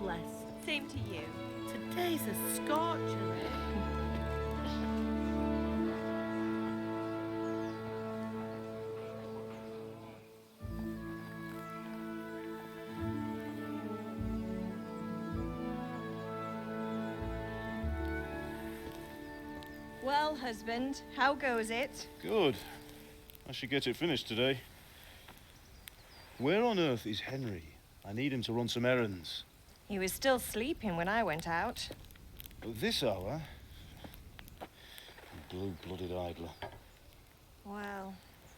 bless. Same to you. Today's a scorcher, eh? Well, husband, how goes it? Good. I should get it finished today. Where on earth is Henry? I need him to run some errands. He was still sleeping when I went out. At this hour? Blue-blooded idler. Well,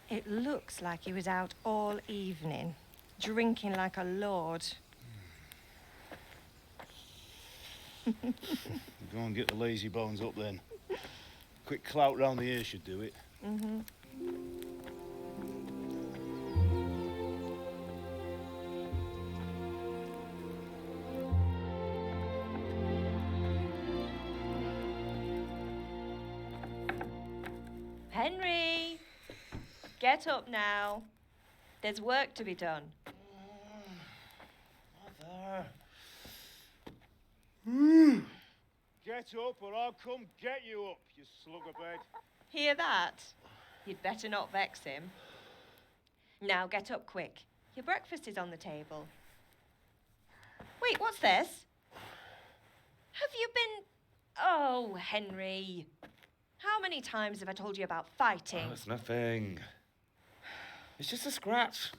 it looks like he was out all evening, drinking like a lord. Go and get the lazy bones up then. Quick clout round the ear should do it. Mm-hmm. Henry! Get up now. There's work to be done. Mother. Get up or I'll come get you up, you slug of bed. Hear that? You'd better not vex him. Now get up quick. Your breakfast is on the table. Wait, what's this? Have you been... Oh, Henry. How many times have I told you about fighting? Oh, it's nothing. It's just a scratch.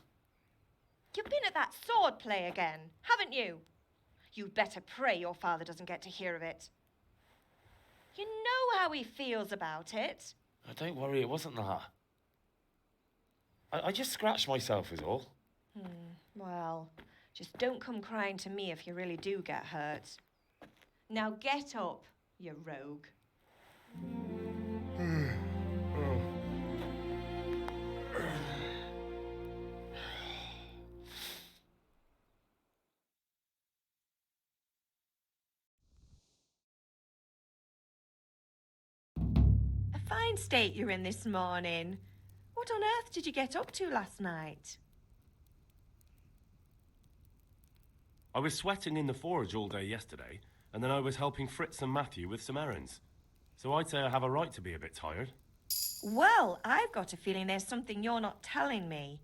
You've been at that sword play again, haven't you? You'd better pray your father doesn't get to hear of it. You know how he feels about it. Oh, don't worry, it wasn't that. I just scratched myself is all. Well, just don't come crying to me if you really do get hurt. Now get up, you rogue. A fine state you're in this morning. What on earth did you get up to last night? I was sweating in the forge all day yesterday, and then I was helping Fritz and Matthew with some errands. So I'd say I have a right to be a bit tired. Well, I've got a feeling there's something you're not telling me.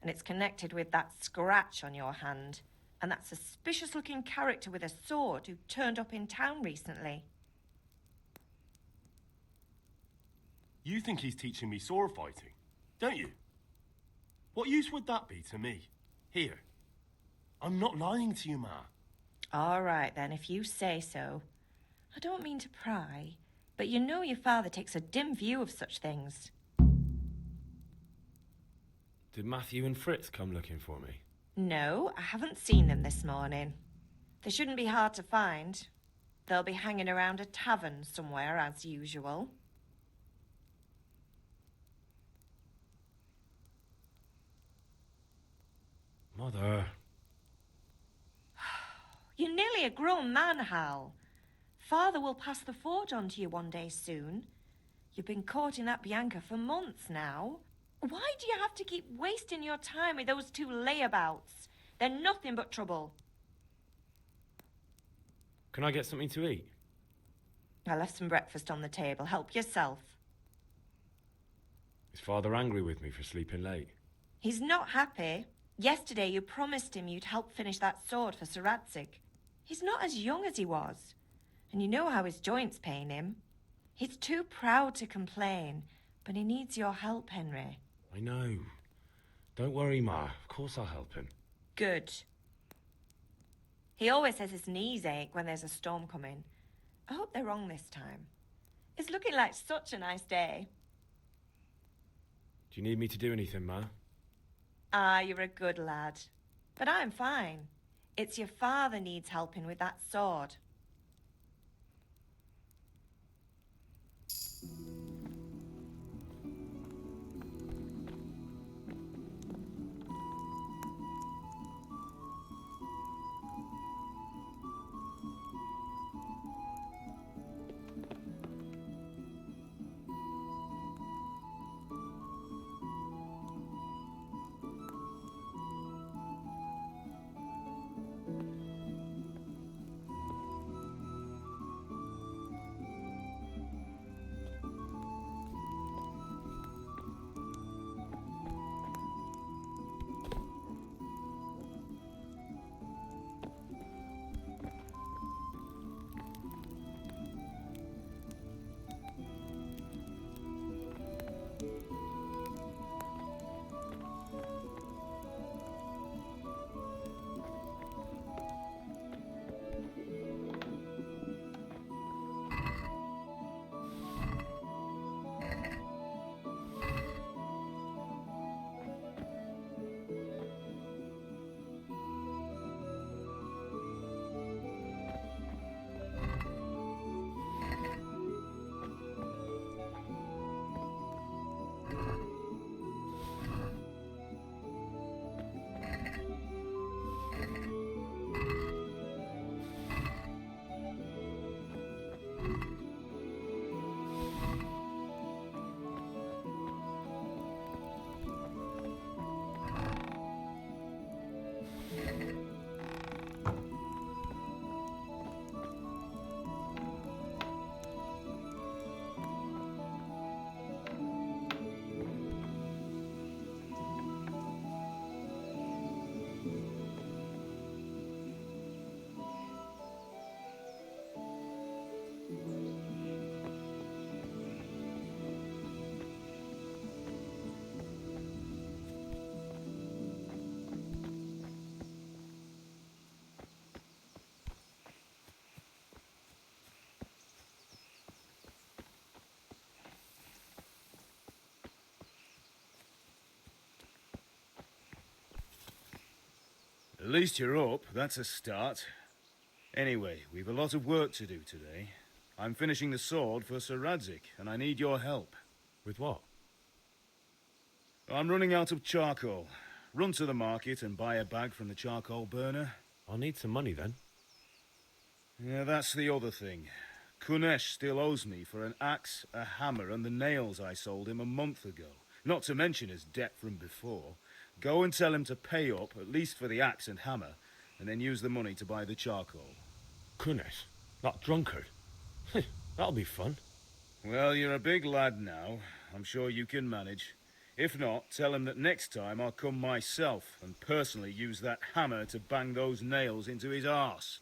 And it's connected with that scratch on your hand. And that suspicious-looking character with a sword who turned up in town recently. You think he's teaching me sword fighting, don't you? What use would that be to me? Here. I'm not lying to you, Ma. All right, then, if you say so. I don't mean to pry, but you know your father takes a dim view of such things. Did Matthew and Fritz come looking for me? No, I haven't seen them this morning. They shouldn't be hard to find. They'll be hanging around a tavern somewhere, as usual. Mother. You're nearly a grown man, Hal. Father will pass the forge on to you one day soon. You've been courting that Bianca for months now. Why do you have to keep wasting your time with those two layabouts? They're nothing but trouble. Can I get something to eat? I left some breakfast on the table. Help yourself. Is Father angry with me for sleeping late? He's not happy. Yesterday you promised him you'd help finish that sword for Sir Radzig. He's not as young as he was. And you know how his joints pain him. He's too proud to complain, but he needs your help, Henry. I know. Don't worry, Ma. Of course I'll help him. Good. He always says his knees ache when there's a storm coming. I hope they're wrong this time. It's looking like such a nice day. Do you need me to do anything, Ma? Ah, you're a good lad. But I'm fine. It's your father needs helping with that sword. least you're up. That's a start. Anyway, we've a lot of work to do today. I'm finishing the sword for Sir Radzig, and I need your help. With what? I'm running out of charcoal. Run to the market and buy a bag from the charcoal burner. I'll need some money then. Yeah, that's the other thing. Kunesh still owes me for an axe, a hammer, and the nails I sold him a month ago. Not to mention his debt from before. Go and tell him to pay up, at least for the axe and hammer, and then use the money to buy the charcoal. Kunesh? That drunkard? That'll be fun. Well, you're a big lad now. I'm sure you can manage. If not, tell him that next time I'll come myself and personally use that hammer to bang those nails into his arse.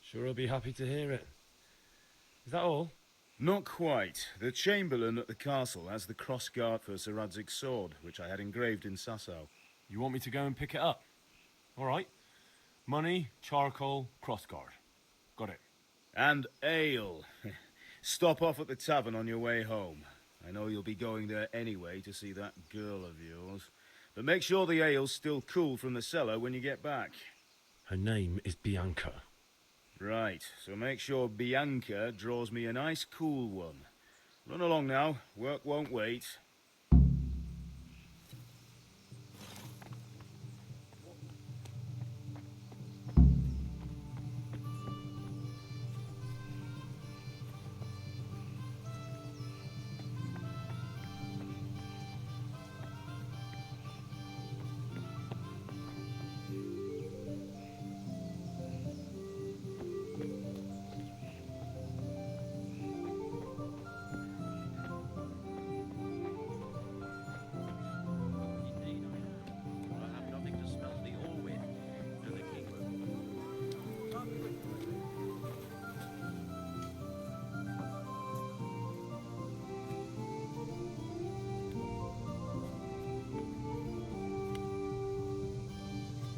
Sure he'll be happy to hear it. Is that all? Not quite. The Chamberlain at the castle has the crossguard for Sir Radzig's sword, which I had engraved in Sasau. You want me to go and pick it up? All right. Money, charcoal, crossguard. Got it. And ale. Stop off at the tavern on your way home. I know you'll be going there anyway to see that girl of yours. But make sure the ale's still cool from the cellar when you get back. Her name is Bianca. Right, so make sure Bianca draws me a nice cool one. Run along now, work won't wait.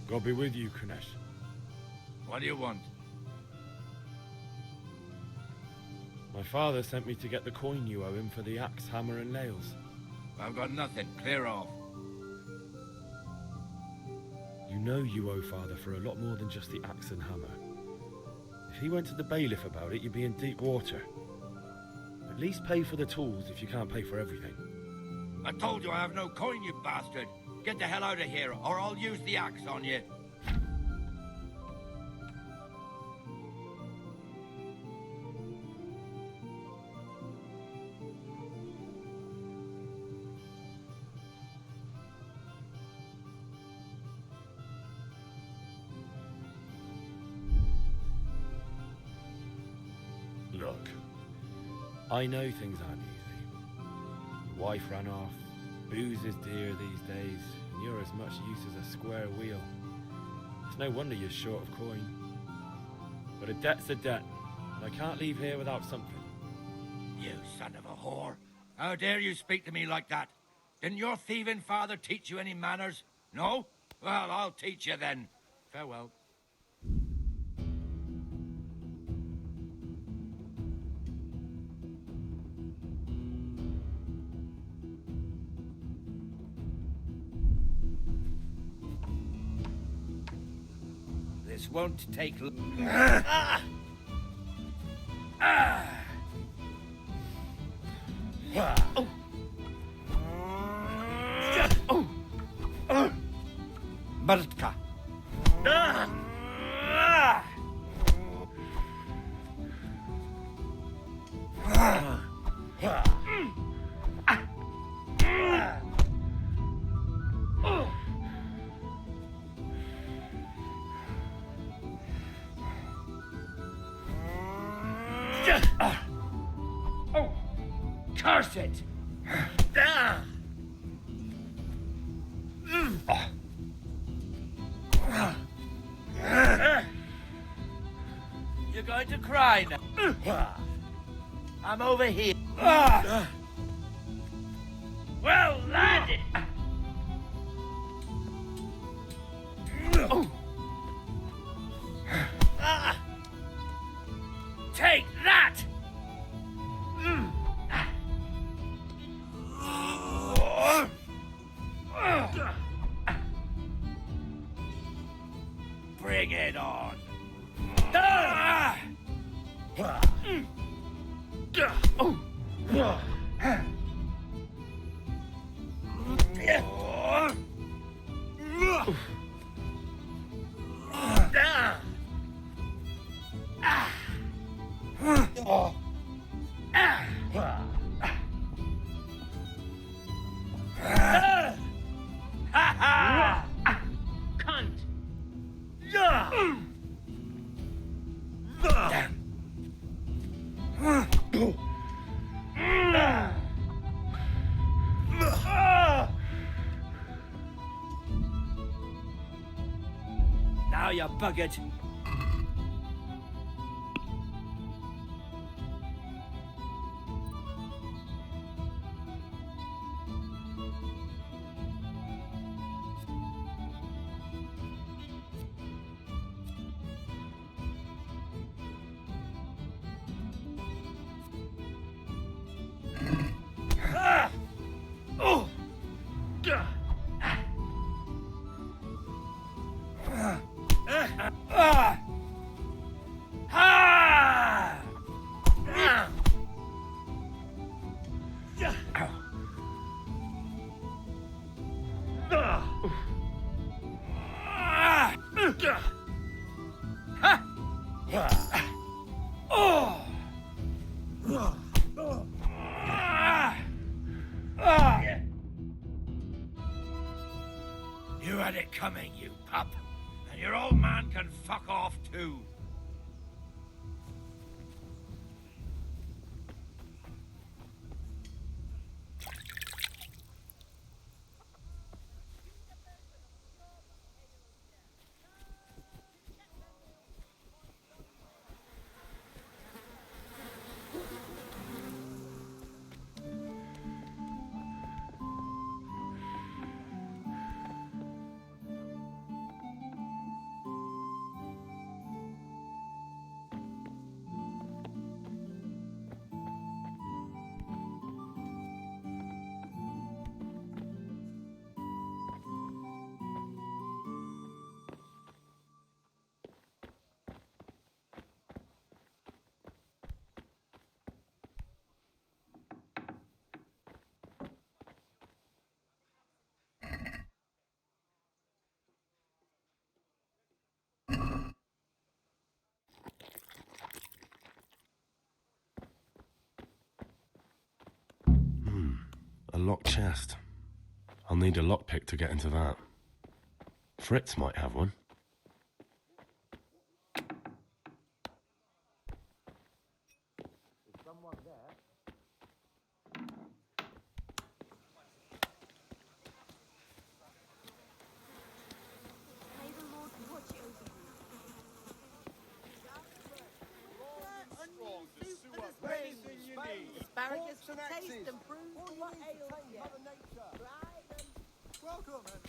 God be with you, Kunesh. What do you want? My father sent me to get the coin you owe him for the axe, hammer and nails. I've got nothing. Clear off. You know you owe father for a lot more than just the axe and hammer. If he went to the bailiff about it, you'd be in deep water. At least pay for the tools if you can't pay for everything. I told you I have no coin, you bastard. Get the hell out of here, or I'll use the axe on you. Look, I know things aren't easy. Your wife ran off, booze is dear these days, and you're as much use as a square wheel. It's no wonder you're short of coin. But a debt's a debt, and I can't leave here without something. You son of a whore. How dare you speak to me like that? Didn't your thieving father teach you any manners? No? Well, I'll teach you then. Farewell. This won't take Bartka. Oh, curse it! You're going to cry now. I'm over here. Well landed! Take that! Now you buggered. You had it coming, you pup. And your old man can fuck off too. A locked chest. I'll need a lockpick to get into that. Fritz might have one. Asparagus for taste and prove what ails you. Welcome, Henry.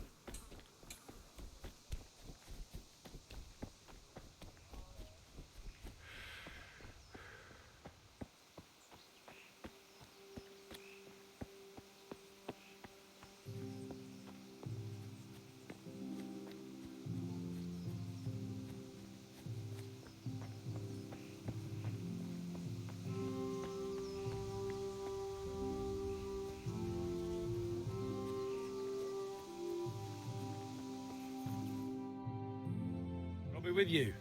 I'll be with you.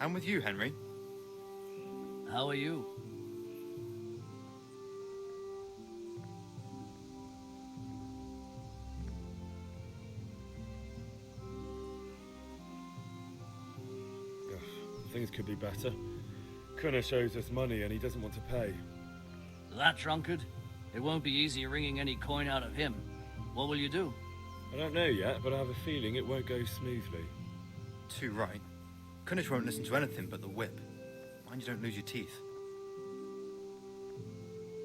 I'm with you, Henry. How are you? Things could be better. Cunnish owes us money and he doesn't want to pay. That drunkard? It won't be easy wringing any coin out of him. What will you do? I don't know yet, but I have a feeling it won't go smoothly. Too right. Kunnish won't listen to anything but the whip. Mind you don't lose your teeth.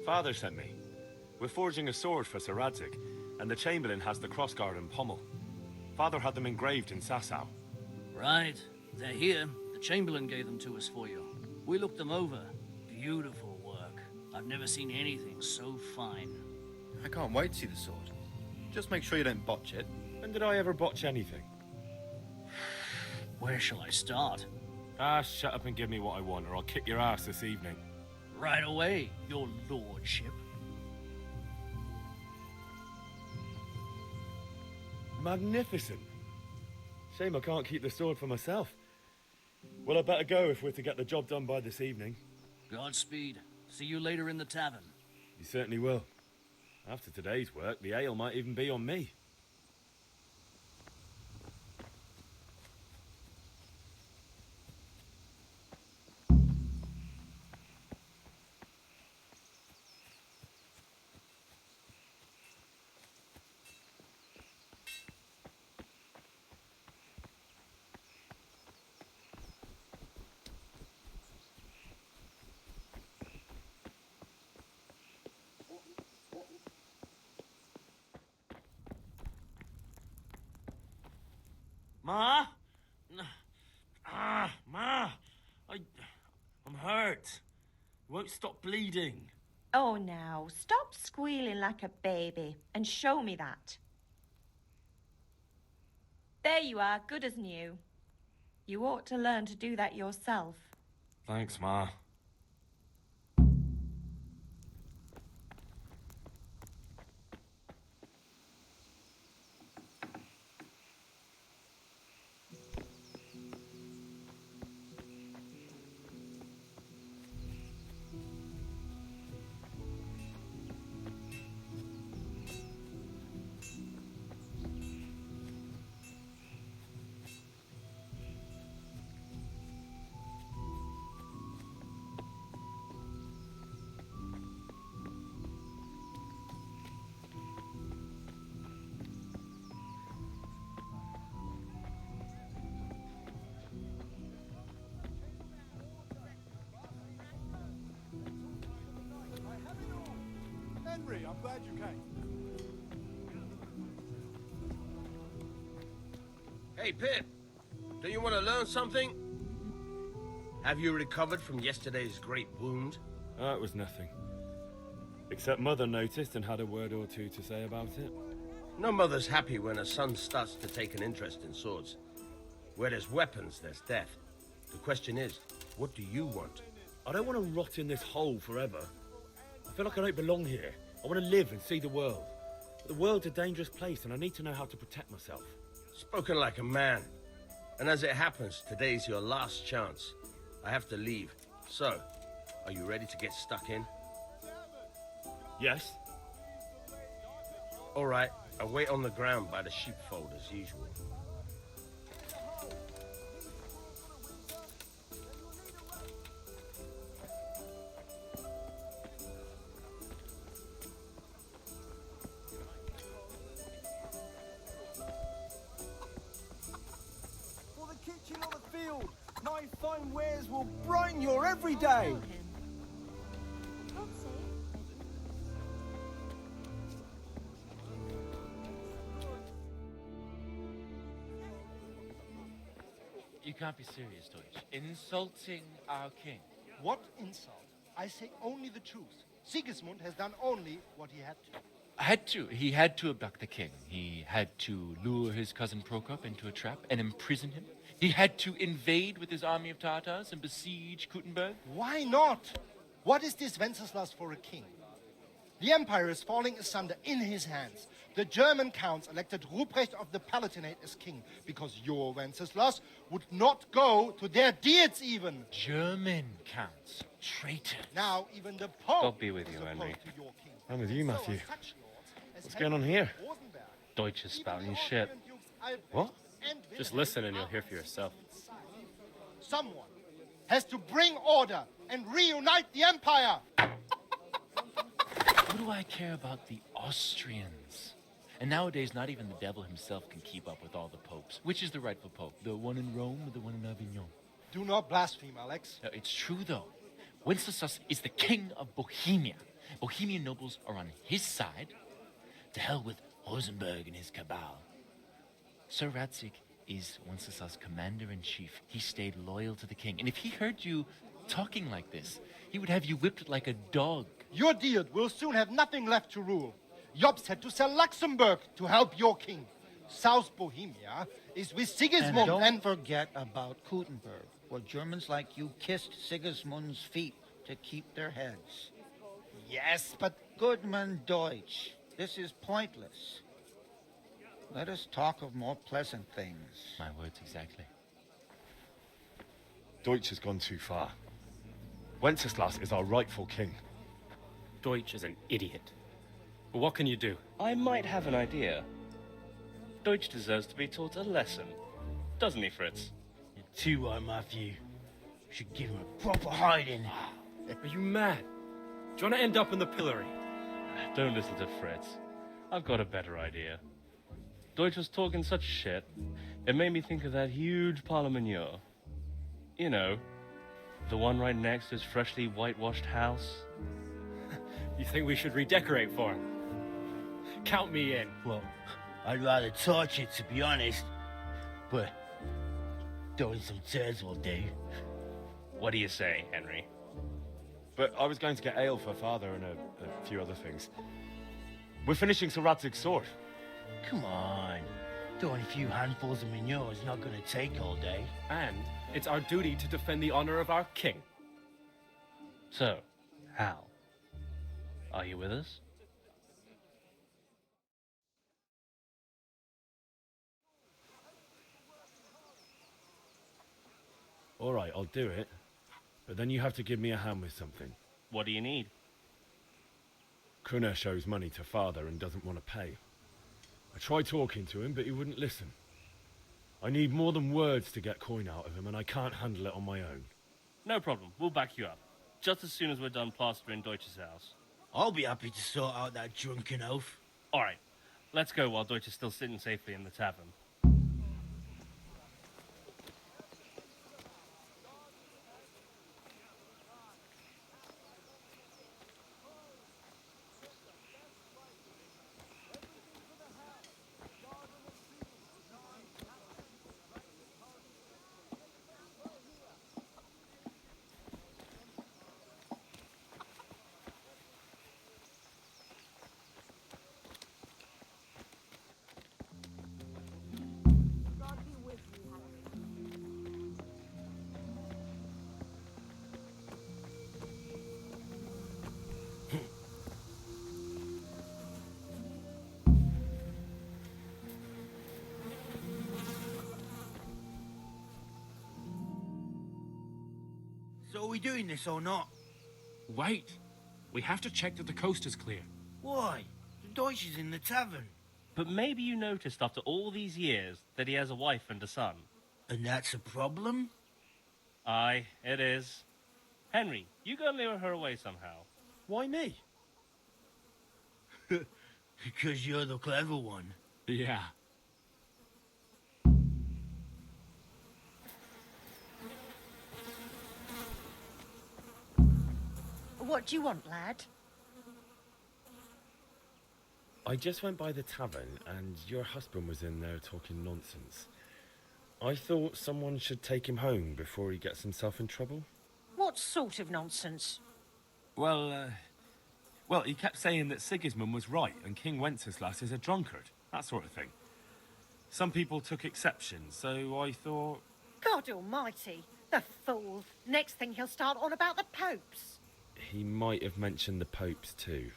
Father sent me. We're forging a sword for Sir Radzig, and the Chamberlain has the crossguard and pommel. Father had them engraved in Sasau. Right. They're here. The Chamberlain gave them to us for you. We looked them over. Beautiful work. I've never seen anything so fine. I can't wait to see the sword. Just make sure you don't botch it. When did I ever botch anything? Where shall I start? Ah, shut up and give me what I want, or I'll kick your ass this evening. Right away, your lordship. Magnificent. Shame I can't keep the sword for myself. Well, I better go if we're to get the job done by this evening. Godspeed. See you later in the tavern. You certainly will. After today's work, the ale might even be on me. Ma? Ma! I'm hurt. It won't stop bleeding. Oh, now, stop squealing like a baby and show me that. There you are, good as new. You ought to learn to do that yourself. Thanks, Ma. Henry, I'm glad you came. Hey, Pip. Do you want to learn something? Have you recovered from yesterday's great wound? Oh, it was nothing. Except Mother noticed and had a word or two to say about it. No mother's happy when her son starts to take an interest in swords. Where there's weapons, there's death. The question is, what do you want? I don't want to rot in this hole forever. I feel like I don't belong here. I want to live and see the world. But the world's a dangerous place and I need to know how to protect myself. Spoken like a man. And as it happens, today's your last chance. I have to leave. So, are you ready to get stuck in? Yes? All right, I'll wait on the ground by the sheepfold as usual. For the kitchen or the field, my fine wares will brighten your every day. You can't be serious, Deutsch. Insulting our king. What insult? I say only the truth. Sigismund has done only what he had to. Had to. He had to abduct the king. He had to lure his cousin Prokop into a trap and imprison him. He had to invade with his army of Tatars and besiege Kuttenberg. Why not? What is this Wenceslas for a king? The empire is falling asunder in his hands. The German counts elected Ruprecht of the Palatinate as king because your Wenceslas would not go to their deeds even. German counts. Traitors. Now even the Pope God be with you, is opposed Henry. to your king. I'm with you, So are Matthew. such lords as What's going on here? Rosenberg, Deutsch is even spouting the shit. Austrian dukes Albrecht What? and Just Wilhelm listen and you'll are hear for yourself. Someone has to bring order and reunite the empire. What do I care about the Austrians? And nowadays, not even the devil himself can keep up with all the popes. Which is the rightful pope? The one in Rome or the one in Avignon? Do not blaspheme, Alex. No, it's true, though. Wenceslas is the king of Bohemia. Bohemian nobles are on his side. To hell with Rosenberg and his cabal. Sir Radzik is Wenceslas' commander-in-chief. He stayed loyal to the king. And if he heard you talking like this, he would have you whipped like a dog. Your Diet will soon have nothing left to rule. Jobst had to sell Luxembourg to help your king. South Bohemia is with Sigismund And don't forget about Kuttenberg, where Germans like you kissed Sigismund's feet. to keep their heads. Yes, but Goodman Deutsch, this is pointless. Let us talk of more pleasant things. My words exactly. Deutsch has gone too far. Wenceslas is our rightful king. Deutsch is an idiot. But what can you do? I might have an idea. Deutsch deserves to be taught a lesson. Doesn't he, Fritz? You're too right, Matthew. Should give him a proper hiding. Are you mad? Do you want to end up in the pillory? Don't listen to Fritz. I've got a better idea. Deutsch was talking such shit, it made me think of that huge parliament. You know, the one right next to his freshly whitewashed house. You think we should redecorate for him? Count me in. Well, I'd rather torch it, to be honest. But throwing some turds will do. What do you say, Henry? But I was going to get ale for father and a few other things. We're finishing Sir Radzig's sword. Come on. Throwing a few handfuls of manure is not going to take all day. And it's our duty to defend the honor of our king. So, Hal, are you with us? All right, I'll do it. But then you have to give me a hand with something. What do you need? Kunesh owes money to father and doesn't want to pay. I tried talking to him, but he wouldn't listen. I need more than words to get coin out of him, and I can't handle it on my own. No problem. We'll back you up. Just as soon as we're done plastering Deutsch's house. I'll be happy to sort out that drunken oaf. All right. Let's go while Deutsch is still sitting safely in the tavern. So are we doing this or not? Wait. We have to check that the coast is clear. Why? The Deutsch is in the tavern. But maybe you noticed after all these years that he has a wife and a son. And that's a problem? Aye, it is. Henry, you go lure her away somehow. Why me? Because you're the clever one. Yeah. What do you want, lad? I just went by the tavern, and your husband was in there talking nonsense. I thought someone should take him home before he gets himself in trouble. What sort of nonsense? Well, he kept saying that Sigismund was right and King Wenceslas is a drunkard, that sort of thing. Some people took exception, so I thought... God almighty, the fool. Next thing he'll start on about the popes. He might have mentioned the popes too.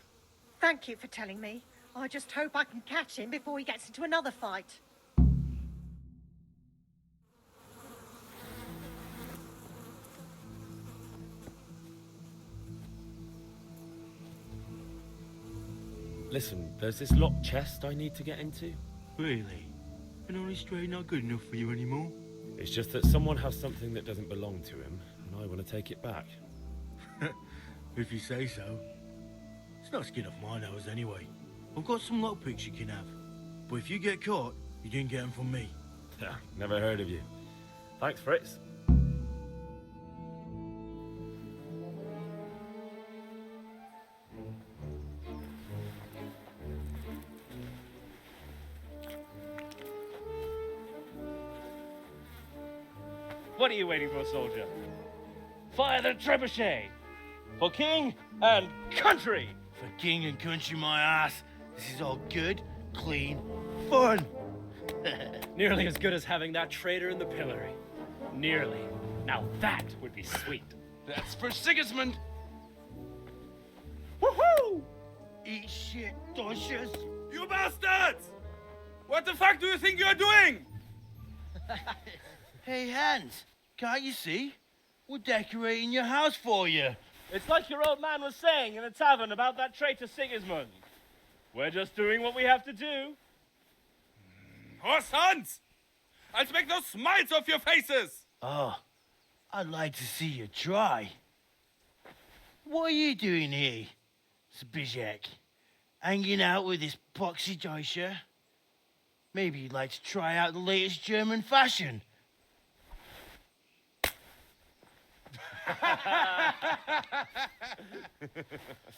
Thank you for telling me. I just hope I can catch him before he gets into another fight. Listen, there's this locked chest I need to get into. Really? And honest trade not good enough for you anymore? It's just that someone has something that doesn't belong to him, and I want to take it back. If you say so. It's not skin off my nose anyway. I've got some lockpicks you can have. But if you get caught, you didn't get them from me. Never heard of you. Thanks, Fritz. What are you waiting for, soldier? Fire the trebuchet! For king and country! For king and country, my ass. This is all good, clean, fun. Nearly as good as having that traitor in the pillory. Nearly. Now that would be sweet. That's for Sigismund! Woohoo! Eat shit, Deutsches! You bastards! What the fuck do you think you're doing? Hey, Hans, can't you see? We're decorating your house for you. It's like your old man was saying in the tavern about that traitor Sigismund. We're just doing what we have to do. Horse Hans! I'll make those smiles off your faces! Oh, I'd like to see you try. What are you doing here, Zbyszek? Hanging out with this poxy Deutscher? Maybe you'd like to try out the latest German fashion.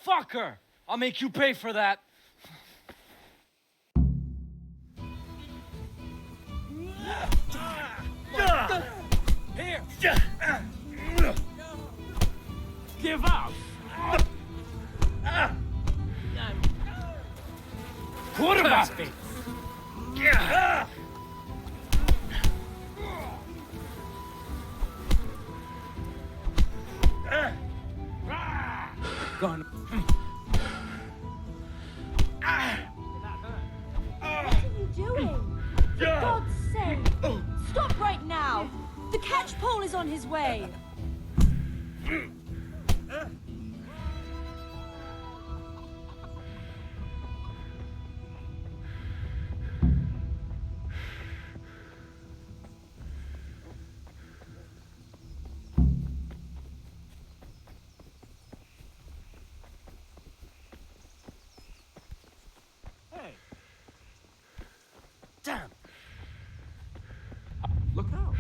Fucker! I'll make you pay for that. Here! Give up! Quarterback! Gone. What are you doing? For God's sake! Stop right now! The catch pole is on his way! Damn! Look out!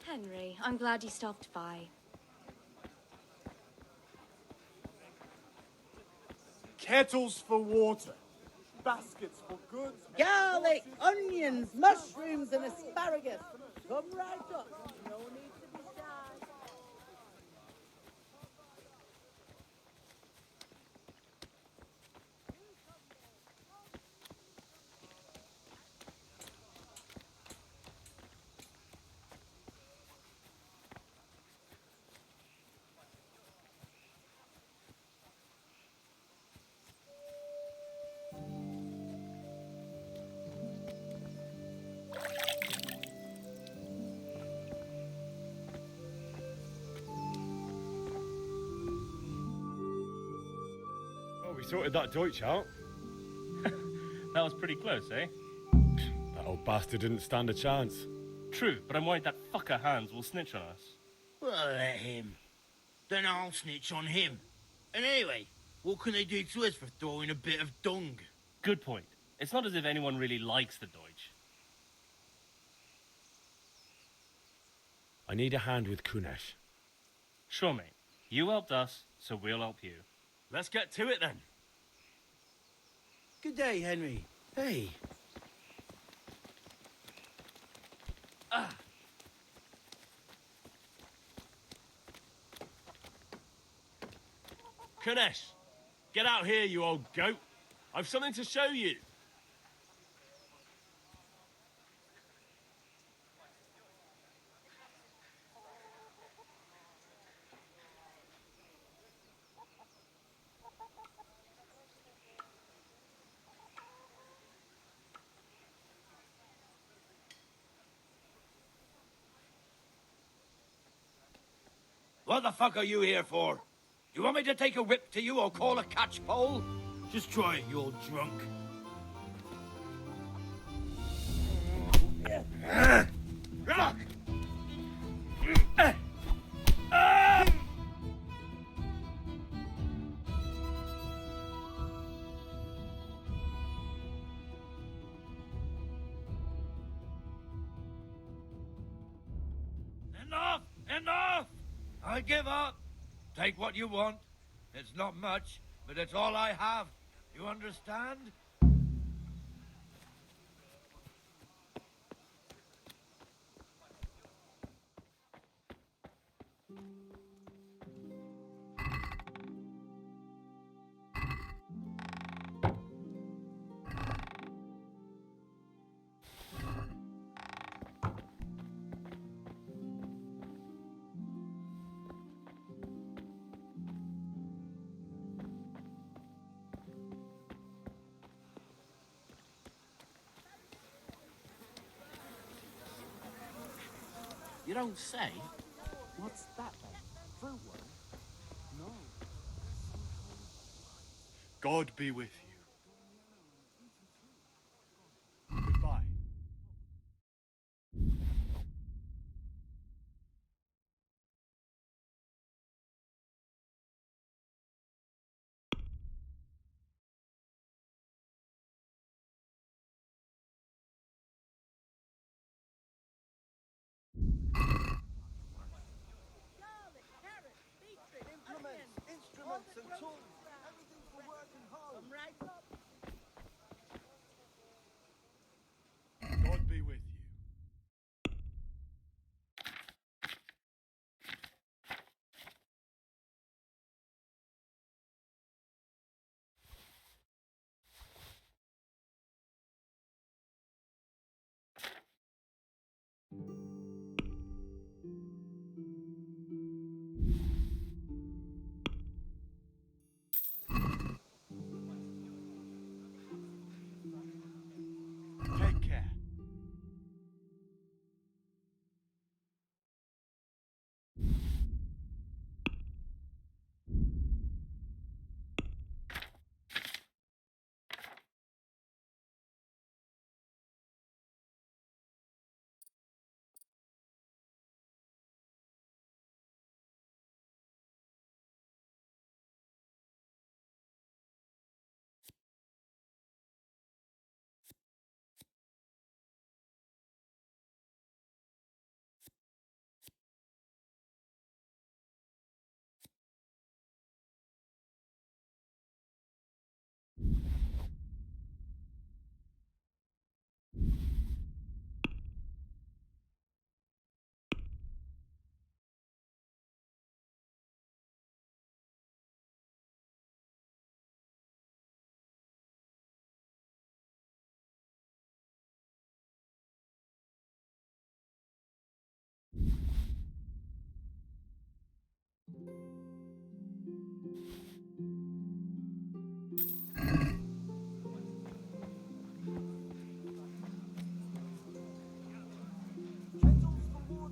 Henry, I'm glad you stopped by. Kettles for water, baskets for goods. Garlic, onions, mushrooms, and asparagus. Come right up. No need to be shy. Oh, we sorted that Deutsch out. That was pretty close, eh? That old bastard didn't stand a chance. True, but I'm worried that fucker Hans will snitch on us. Well, let him. Then I'll snitch on him. And anyway, what can they do to us for throwing a bit of dung? Good point. It's not as if anyone really likes the Deutsch. I need a hand with Kunesh. Sure, mate. You helped us, so we'll help you. Let's get to it then. Good day, Henry. Hey. Kunesh, get out here, you old goat. I've something to show you. What the fuck are you here for? You want me to take a whip to you or call a catch pole? Just try it, you old drunk. Enough! Enough! I give up. Take what you want. It's not much, but it's all I have. You understand? You don't say? What's that then? Fruit one? No. God be with you. Goodbye. Implements, instruments, and tools. Everything for working hard. Come right up. God be with you. Take care.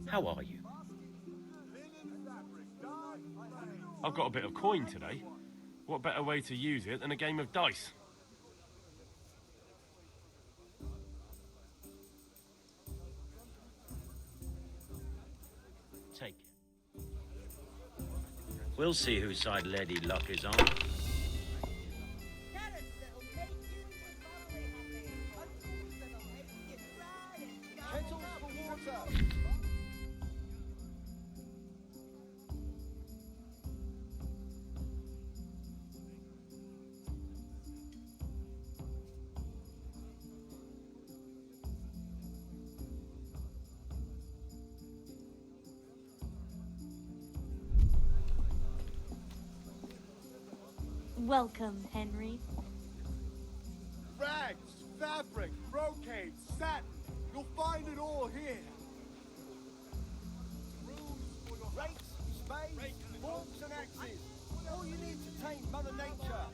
How are you? I've got a bit of coin today. What better way to use it than a game of dice? Take it. We'll see whose side Lady Luck is on. Kettles for water. Welcome, Henry. Rags, fabric, brocade, satin. You'll find it all here. Rakes, spades, forks and axes. All you need to tame Mother Nature.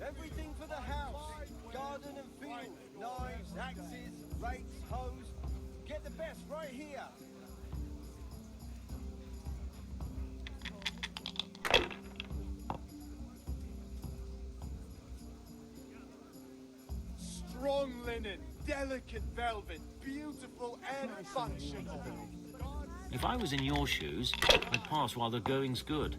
Everything for the house. Garden and field. Knives, axes, rakes, hoes. Get the best right here. Strong linen, delicate velvet, beautiful and functional. If I was in your shoes, I'd pass while the going's good.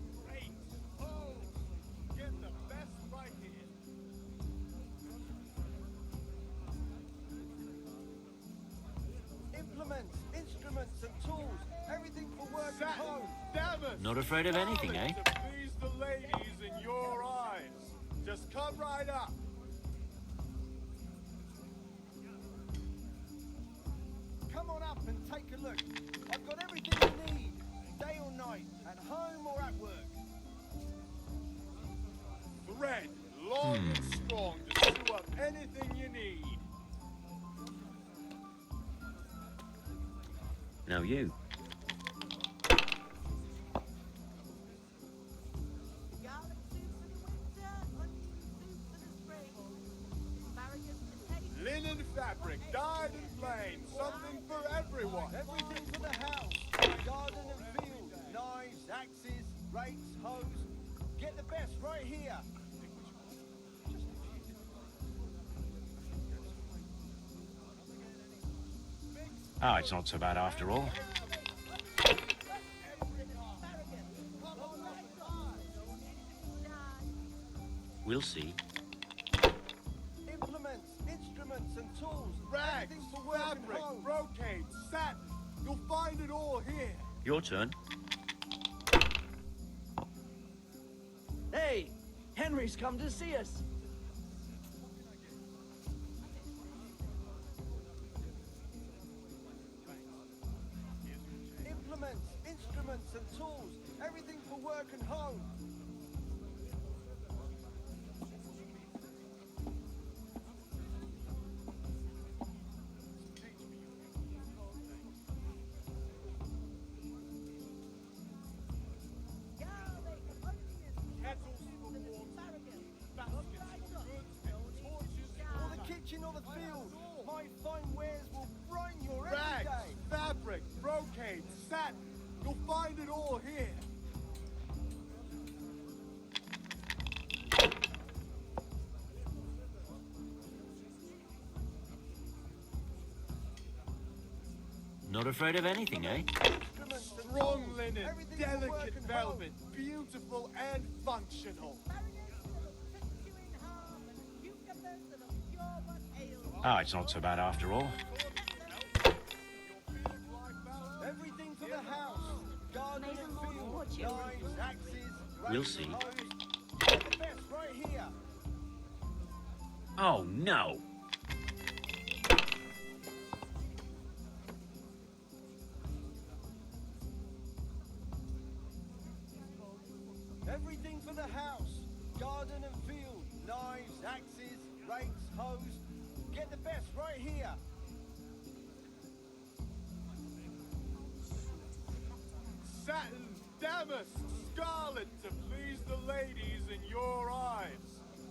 Not afraid of anything, eh? To please the ladies in your eyes. Just come right up. Come on up and take a look. I've got everything you need, day or night, at home or at work. Thread, long and strong to sew up anything you need. Now you. Linen fabric, dyed and plain, something for everyone. Everything for the house, garden and field, knives, axes, rakes, hoes. Get the best right here. Ah, it's not so bad after all. We'll see. Implements, instruments and tools. Rags, everything for work and fabric, home. brocade, satin. You'll find it all here. Your turn. Hey, Henry's come to see us. Implements, instruments and tools. Everything for work and home. Or the kitchen or the field. My fine wares will brighten your every Rags, day. fabric, brocade, satin. You'll find it all here. Not afraid of anything, eh? Strong linen, delicate velvet, beautiful and functional. Ah, it's not so bad after all. Everything for the house. Garden and field. Knives, axes, We'll rakes, see. hoes. Get the best right here. Oh, no. Everything for the house. Garden and field. Knives, axes, rakes, hoes. Get the best right here. Satin, damask, scarlet to please the ladies in your eyes.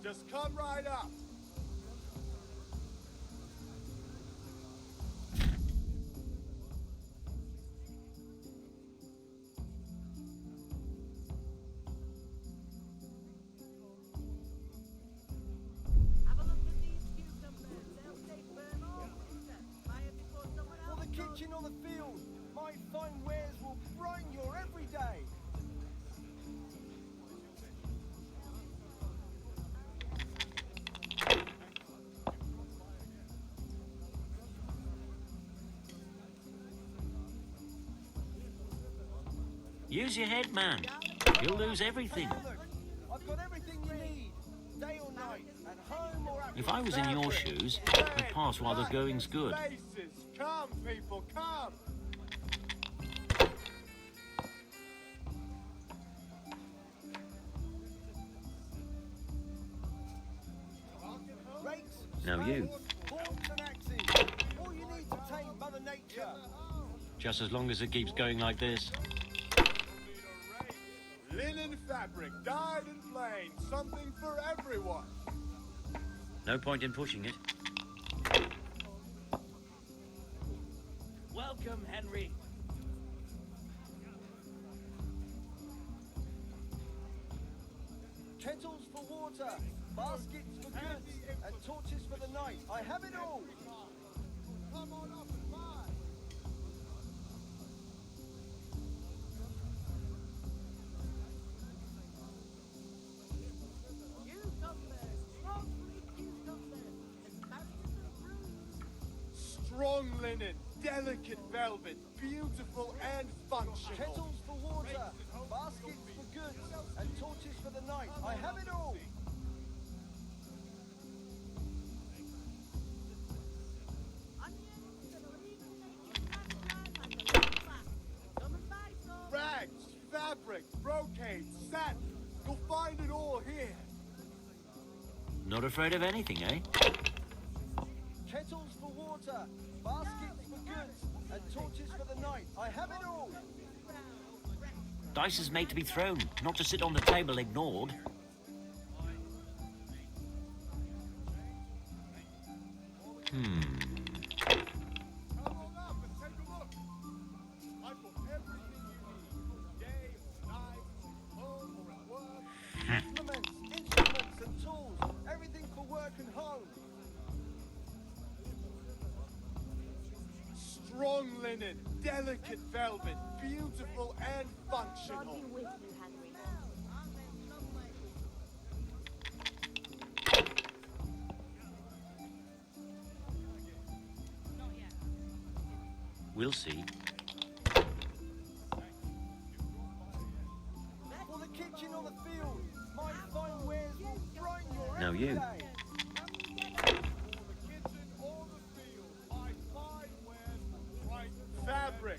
Just come right up. For the kitchen or the field. My fine wares will brighten your every day. Use your head, man. You'll lose everything. I've got everything you need, day or night, at home or at If I was in your shoes, I'd pass while the going's good. Faces, come people, come. rakes, Now you. forks and axes. All you need to tame Mother Nature. Just as long as it keeps going like this. Linen fabric, dyed and plain, something for everyone. No point in pushing it. Welcome, Henry. Kettles for water, baskets for goods, and torches for the night. I have it all. Come on up and buy. Strong linen, delicate velvet, beautiful and functional. Kettles for water, Baskets for goods and torches for the night. I have it all. Rags, fabric, brocade, satin. You'll find it all here. Not afraid of anything, eh? Kettles for water, baskets for goods, and torches for the night. I have it all. Dice is made to be thrown, not to sit on the table ignored. Implements, instruments, and tools. Everything for work and home. Strong linen, delicate velvet, beautiful and functional. God be with you, Henry. We'll see. For the kitchen or the field, my fine wares will brighten your Now you. everyday. Fabric,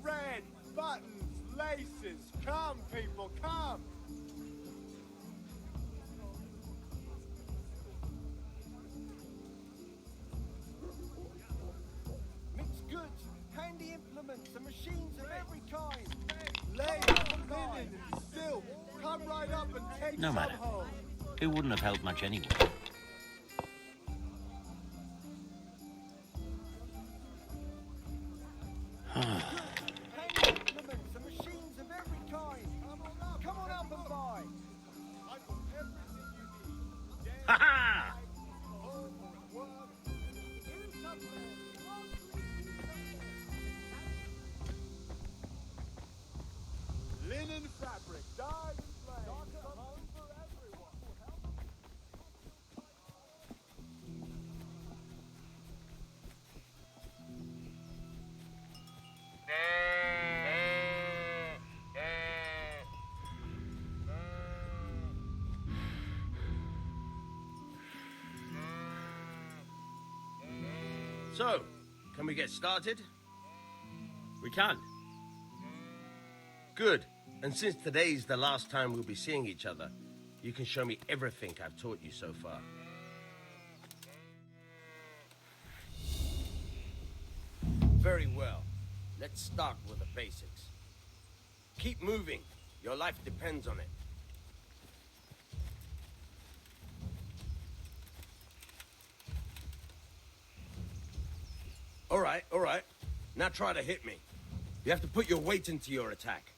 thread, buttons, laces. Come, people, come. Mixed goods, handy implements, and machines of every kind. Lace, linen, and silk. Come right up and take No some matter. home. It wouldn't have helped much anyway. Handy implements and machines of every kind. Come on up and buy. Ha ha! Linen fabric, dyed and flame. Home for everyone. So, can we get started? We can. Good. And since today's the last time we'll be seeing each other, you can show me everything I've taught you so far. Very well. Let's start with the basics. Keep moving. Your life depends on it. All right. Now try to hit me. You have to put your weight into your attack.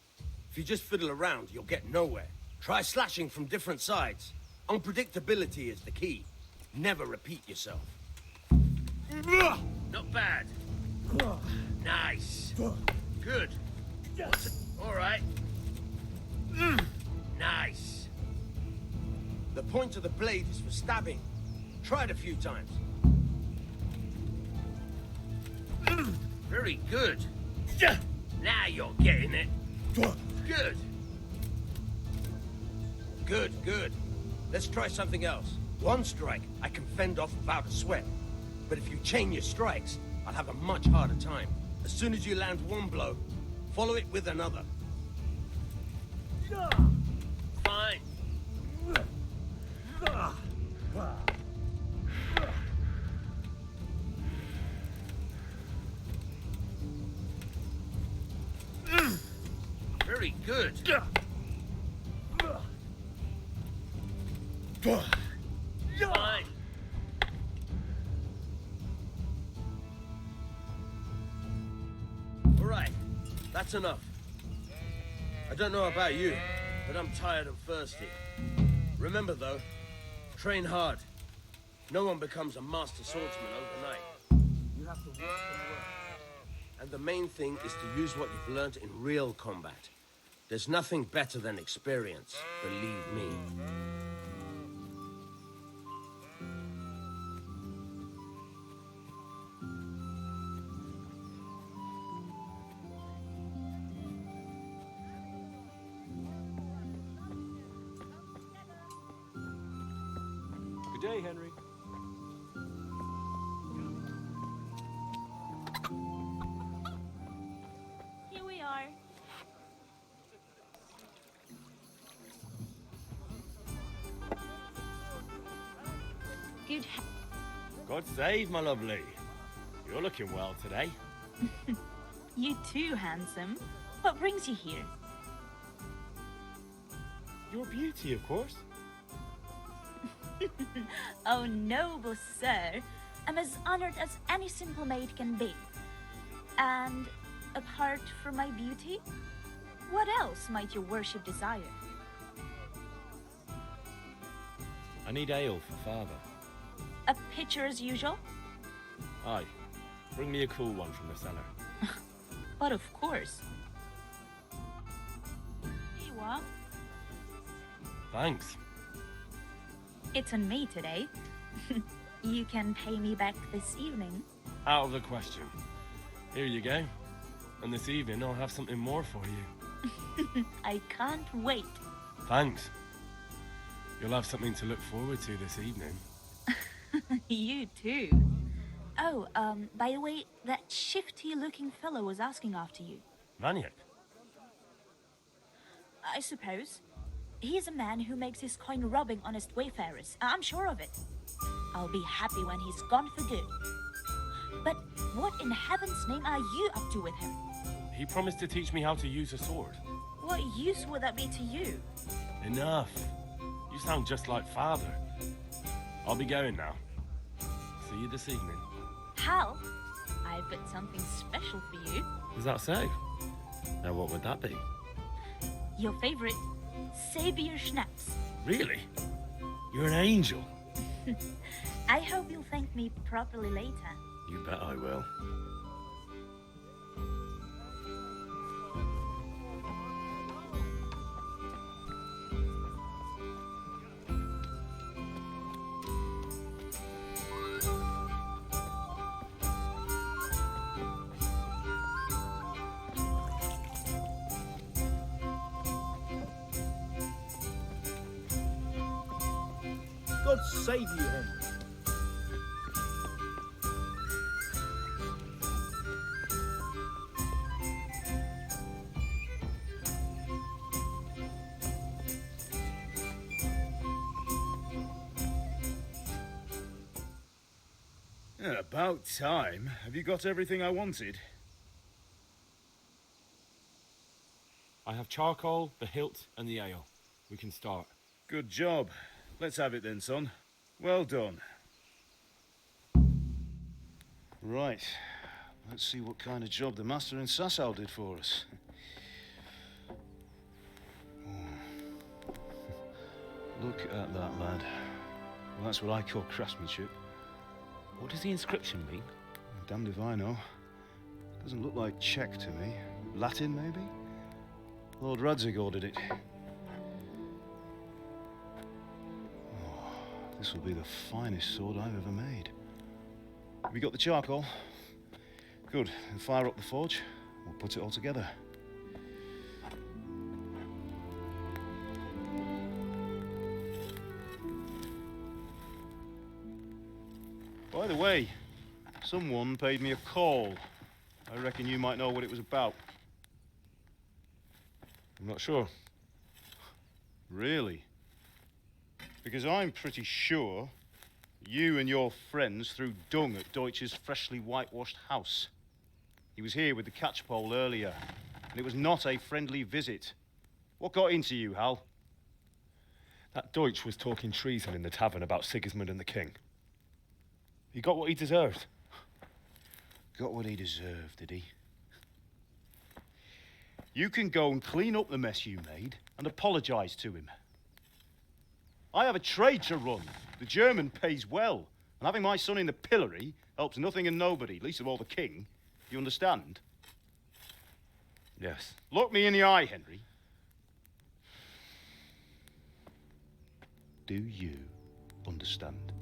If you just fiddle around, you'll get nowhere. Try slashing from different sides. Unpredictability is the key. Never repeat yourself. Not bad. Nice. Good. All right. Nice. The point of the blade is for stabbing. Try it a few times. Very good. Now you're getting it. Good. Good. Let's try something else. One strike, I can fend off without a sweat. But if you chain your strikes, I'll have a much harder time. As soon as you land one blow, follow it with another. Fine. Very good. Fine. All right, that's enough. I don't know about you, but I'm tired and thirsty. Remember though, train hard. No one becomes a master swordsman overnight. You have to work and work. And the main thing is to use what you've learned in real combat. There's nothing better than experience, believe me. day, Henry. Here we are. Good. God save, my lovely. You're looking well today. You too, handsome. What brings you here? Your beauty, of course. Oh, noble sir. I'm as honored as any simple maid can be. And apart from my beauty, what else might your worship desire? I need ale for father. A pitcher as usual? Aye. Bring me a cool one from the cellar. But of course. Here you are. Thanks. It's on me today. You can pay me back this evening. Out of the question. Here you go. And this evening I'll have something more for you. I can't wait. Thanks. You'll have something to look forward to this evening. You too. Oh, by the way, that shifty-looking fellow was asking after you. Vaniak? I suppose. He's a man who makes his coin robbing honest wayfarers. I'm sure of it. I'll be happy when he's gone for good. But what in heaven's name are you up to with him? He promised to teach me how to use a sword. What use would that be to you? Enough. You sound just like father. I'll be going now. See you this evening. Hal, I've got something special for you. Is that so? Now what would that be? Your favorite Sabier Schnapps. Really? You're an angel. I hope you'll thank me properly later. You bet I will. God save you, Henry. Yeah, about time. Have you got everything I wanted? I have charcoal, the hilt, and the ale. We can start. Good job. Let's have it then, son. Well done. Right. Let's see what kind of job the master in Sasau did for us. Look at that, lad. Well, that's what I call craftsmanship. What does the inscription mean? Damned if I know. Doesn't look like Czech to me. Latin, maybe? Lord Radzig ordered it. Oh, this will be the finest sword I've ever made. Have you got the charcoal? Good. Then fire up the forge. We'll put it all together. By the way, someone paid me a call. I reckon you might know what it was about. I'm not sure. Really? Because I'm pretty sure you and your friends threw dung at Deutsch's freshly whitewashed house. He was here with the catchpole earlier, and it was not a friendly visit. What got into you, Hal? That Deutsch was talking treason in the tavern about Sigismund and the king. He got what he deserved. Got what he deserved, did he? You can go and clean up the mess you made and apologize to him. I have a trade to run. The German pays well, and having my son in the pillory helps nothing and nobody, least of all the king. You understand? Yes. Look me in the eye, Henry. Do you understand?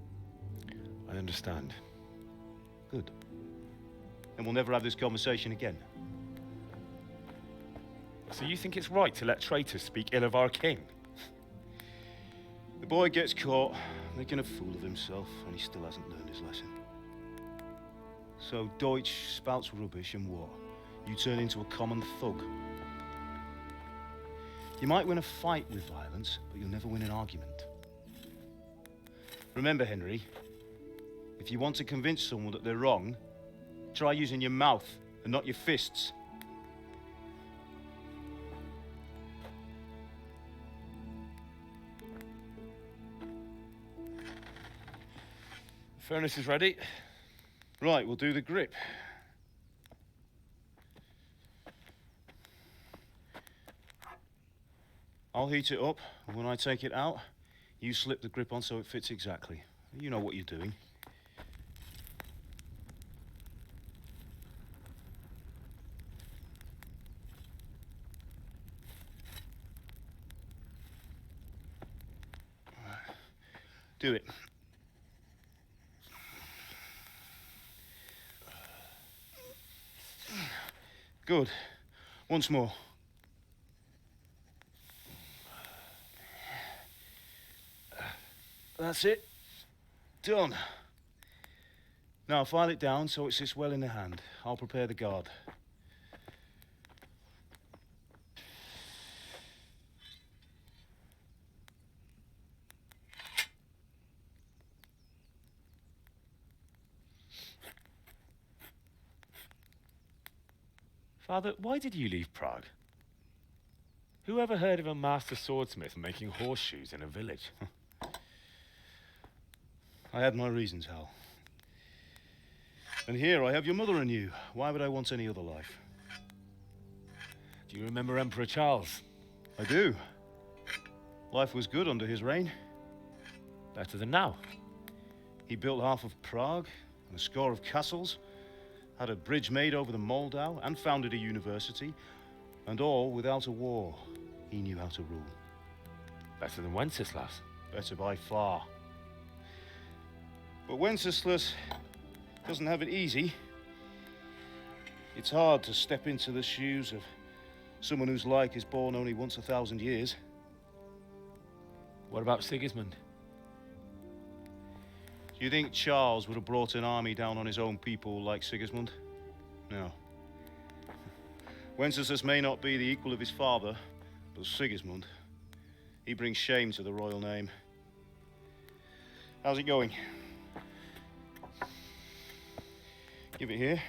I understand. Good. Then we'll never have this conversation again. So you think it's right to let traitors speak ill of our king? The boy gets caught, making a fool of himself, and he still hasn't learned his lesson. So Deutsch spouts rubbish, and what? You turn into a common thug. You might win a fight with violence, but you'll never win an argument. Remember, Henry, if you want to convince someone that they're wrong, try using your mouth and not your fists. Furnace is ready. Right, we'll do the grip. I'll heat it up, and when I take it out, you slip the grip on so it fits exactly. You know what you're doing. Do it. Good. Once more. That's it. Done. Now file it down so it sits well in the hand. I'll prepare the guard. Father, why did you leave Prague? Who ever heard of a master swordsmith making horseshoes in a village? I had my reasons, Hal. And here I have your mother and you. Why would I want any other life? Do you remember Emperor Charles? I do. Life was good under his reign. Better than now. He built half of Prague and a score of castles, had a bridge made over the Moldau, and founded a university, and all without a war. He knew how to rule. Better than Wenceslas. Better by far. But Wenceslas doesn't have it easy. It's hard to step into the shoes of someone whose like is born only once 1,000 years. What about Sigismund? Do you think Charles would have brought an army down on his own people like Sigismund? No. Wenceslas may not be the equal of his father, but Sigismund, he brings shame to the royal name. How's it going? Give it here,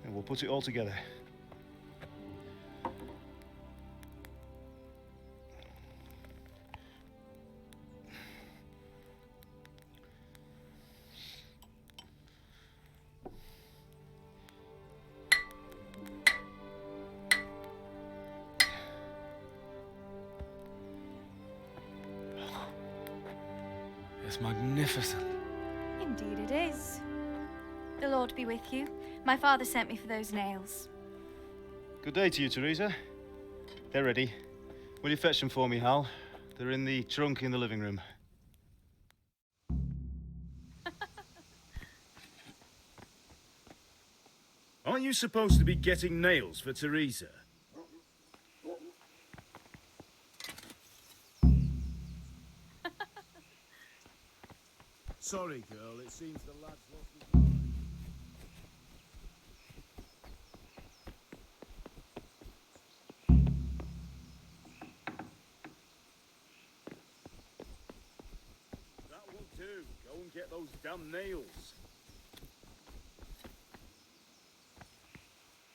and we'll put it all together. It's magnificent. Indeed it is. The Lord be with you. My father sent me for those nails. Good day to you, Teresa. They're ready. Will you fetch them for me, Hal? They're in the trunk in the living room. Aren't you supposed to be getting nails for Teresa? Sorry, girl, it seems the lad's lost his mind. That will do. Go and get those damn nails.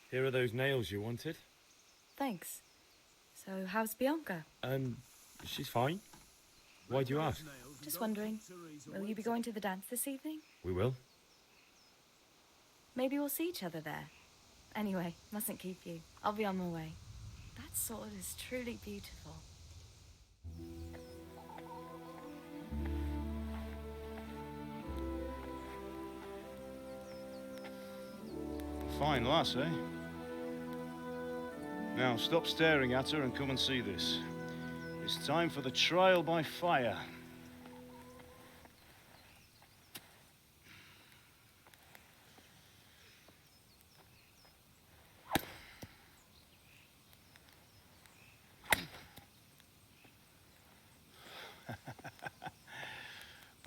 Here are those nails you wanted. Thanks. So, how's Bianca? She's fine. Why do you ask? Just wondering, will you be going to the dance this evening? We will. Maybe we'll see each other there. Anyway, mustn't keep you. I'll be on my way. That sword is truly beautiful. Fine lass, eh? Now, stop staring at her and come and see this. It's time for the trial by fire.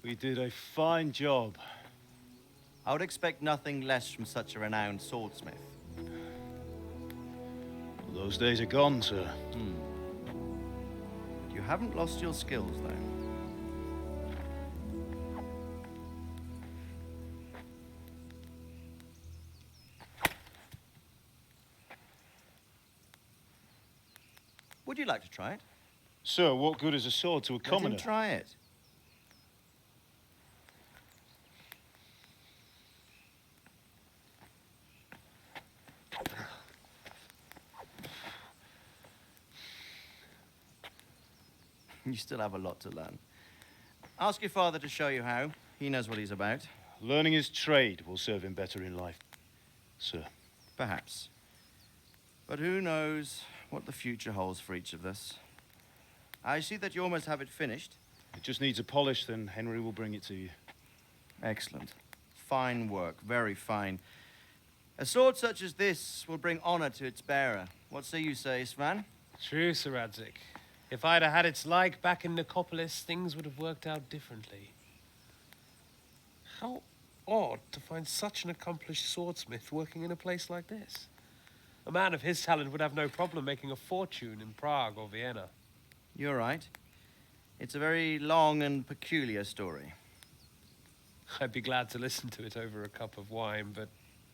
We did a fine job. I would expect nothing less from such a renowned swordsmith. Well, those days are gone, sir. You haven't lost your skills, though. Would you like to try it? Sir, what good is a sword to a commoner? Let him try it. You still have a lot to learn. Ask your father to show you how. He knows what he's about. Learning his trade will serve him better in life, sir. Perhaps. But who knows what the future holds for each of us. I see that you almost have it finished. It just needs a polish, then Henry will bring it to you. Excellent. Fine work, very fine. A sword such as this will bring honor to its bearer. What say you, Svan? True, Sir Radzig. If I'd have had its like back in Nicopolis, things would have worked out differently. How odd to find such an accomplished swordsmith working in a place like this. A man of his talent would have no problem making a fortune in Prague or Vienna. You're right. It's a very long and peculiar story. I'd be glad to listen to it over a cup of wine, but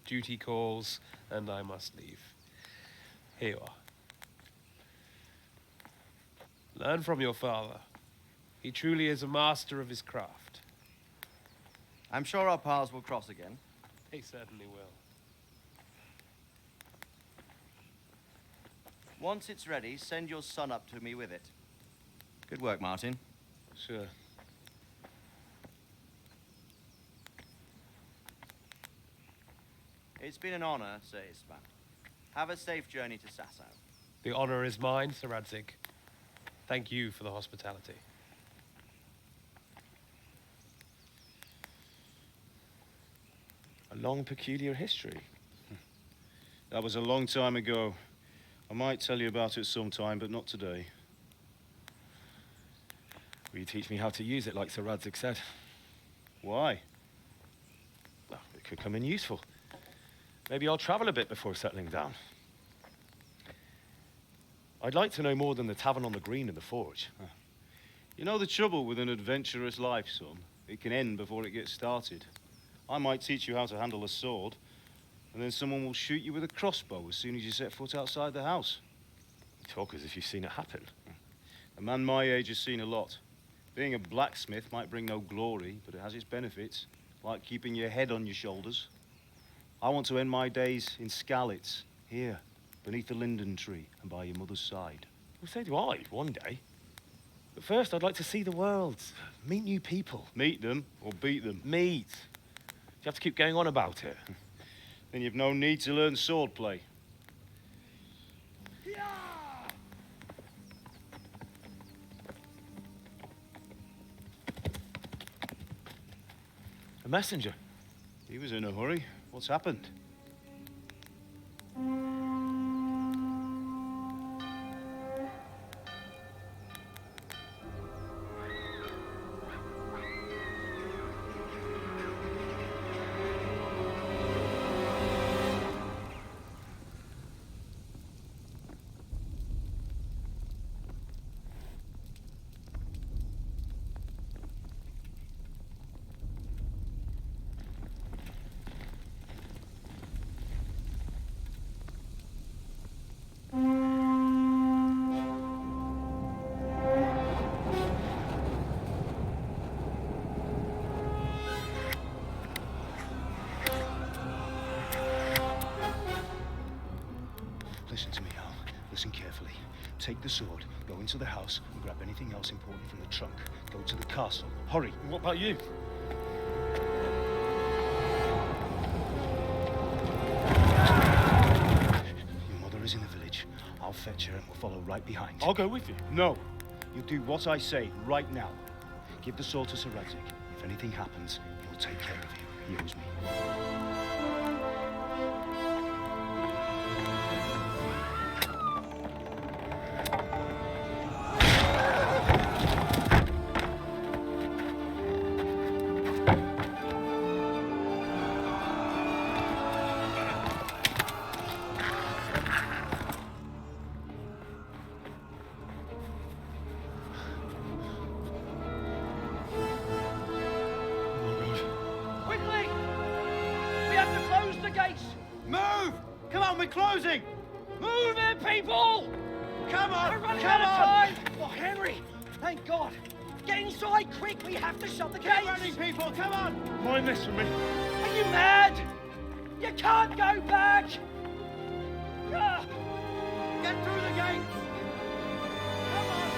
duty calls, and I must leave. Here you are. Learn from your father. He truly is a master of his craft. I'm sure our paths will cross again. He certainly will. Once it's ready, send your son up to me with it. Good work, Martin. Sure. It's been an honor, Sir Ispan. Have a safe journey to Sasau. The honor is mine, Sir Radzig. Thank you for the hospitality. A long, peculiar history. That was a long time ago. I might tell you about it sometime, but not today. Will you teach me how to use it, like Sir Radzig said? Why? Well, it could come in useful. Maybe I'll travel a bit before settling down. I'd like to know more than the tavern on the green and the forge. You know the trouble with an adventurous life, son? It can end before it gets started. I might teach you how to handle a sword, and then someone will shoot you with a crossbow as soon as you set foot outside the house. You talk as if you've seen it happen. A man my age has seen a lot. Being a blacksmith might bring no glory, but it has its benefits, like keeping your head on your shoulders. I want to end my days in Skalitz, here, beneath the linden tree and by your mother's side. Well, so do I, one day. But first, I'd like to see the world, meet new people. Meet them or beat them? Meet. You have to keep going on about it. Then you've no need to learn swordplay. A messenger. He was in a hurry. What's happened? Listen to me, Al. Listen carefully. Take the sword, go into the house, and grab anything else important from the trunk. Go to the castle. Hurry. What about you? Your mother is in the village. I'll fetch her and we'll follow right behind. I'll go with you. No. You do what I say right now. Give the sword to Sir Radzig. If anything happens, he'll take care of you. He owes me. down, we're closing! Move it, people! Come on, We're running come out of on! time! Oh, Henry! Thank God! Get inside, quick! We have to shut the gates! Get running, people, come on! Mind this for me. Are you mad? You can't go back! Ah. Get through the gates! Come on!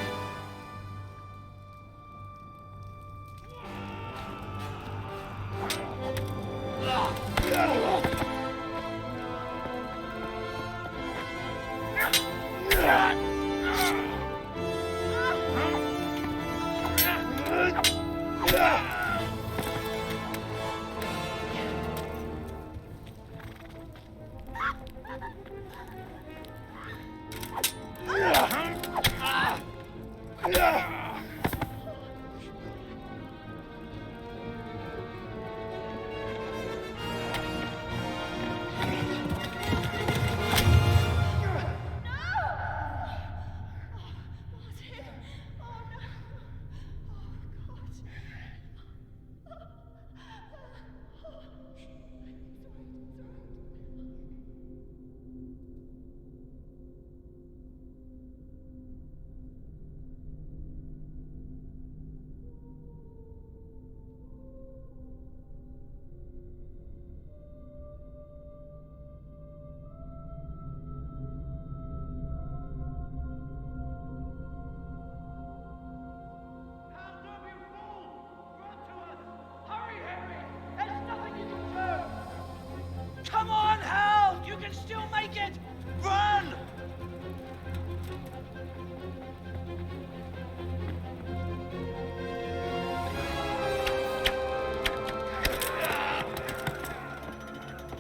Hurry, Henry! There's nothing you can do! Come on, Hal! You can still make it! Run!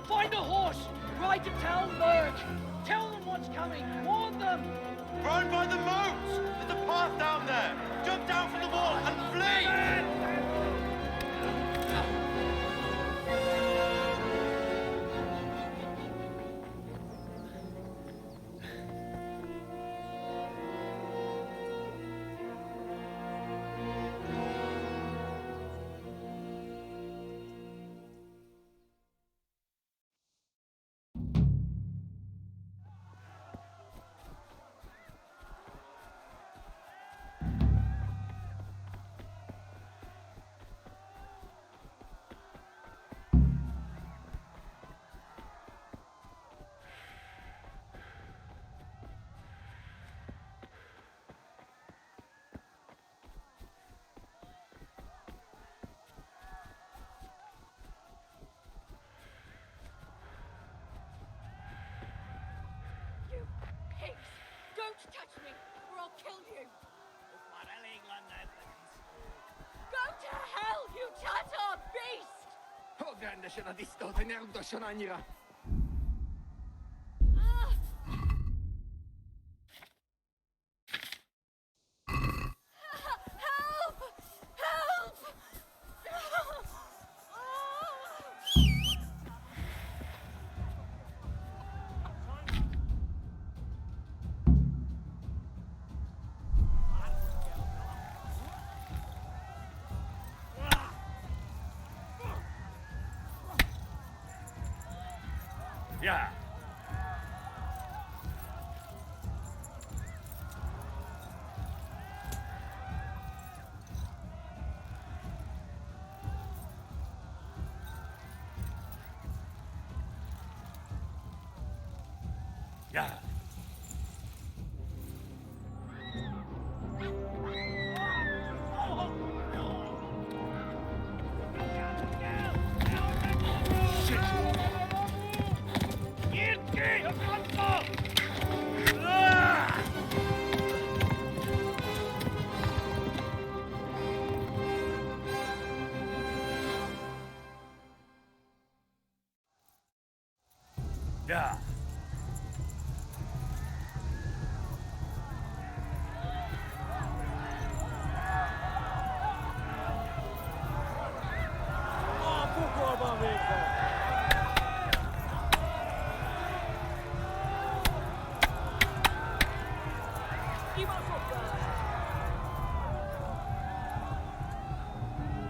Find a horse! Ride to Talmberg! Tell them what's coming! Warn them! Run by the moat! There's a path down there! Jump down from the wall and flee! Pigs! Don't touch me, or I'll kill you! Go to hell, you Tatar beast! Help! Help! Yeah. Yeah. Yeah.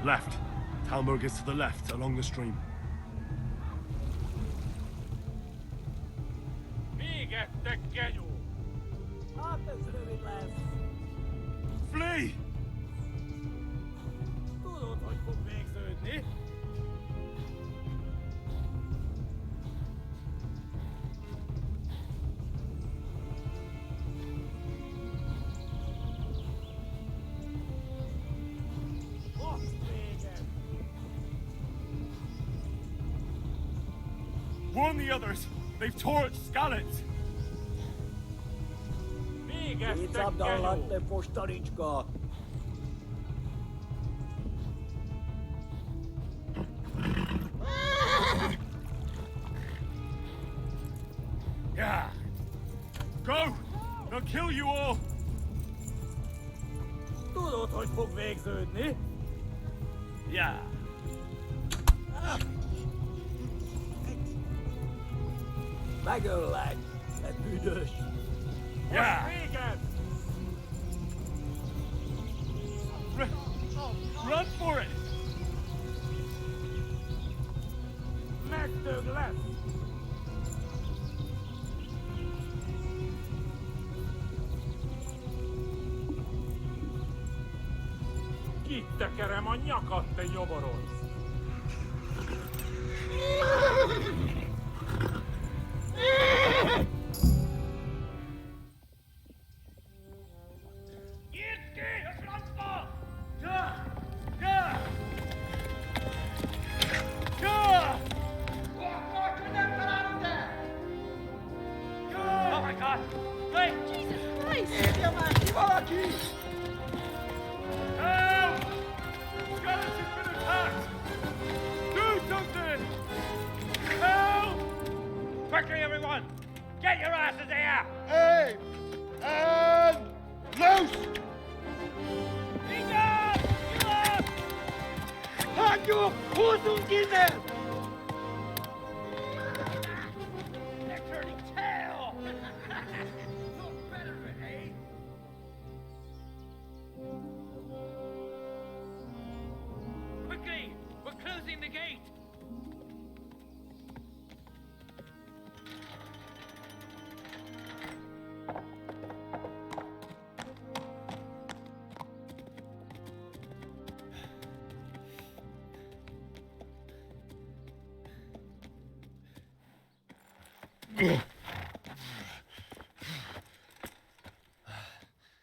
Left. Talmberg is to the left, along the stream. Warn the others. They've torched Skalitz. Viimeistään dallatte postarička. Yeah. Go! They'll kill you all! Tudod, hogy fog végződni? Yeah. Megöllek, te büdös! Yeah. Véged! Run for it! Megdöglek! Kittekerem a nyakat, te nyomorodsz! Oh my God! Hey! Jesus Christ! Érje már ki valaki! Help! Skalitz has been attacked! Do something! Help! Quickly, everyone! Get your asses here! Hey! And loose! Inga! Inga! Hagyjuk! Húzzunk innen! They're turning tail! Look better, eh? Quickly! We're closing the gate!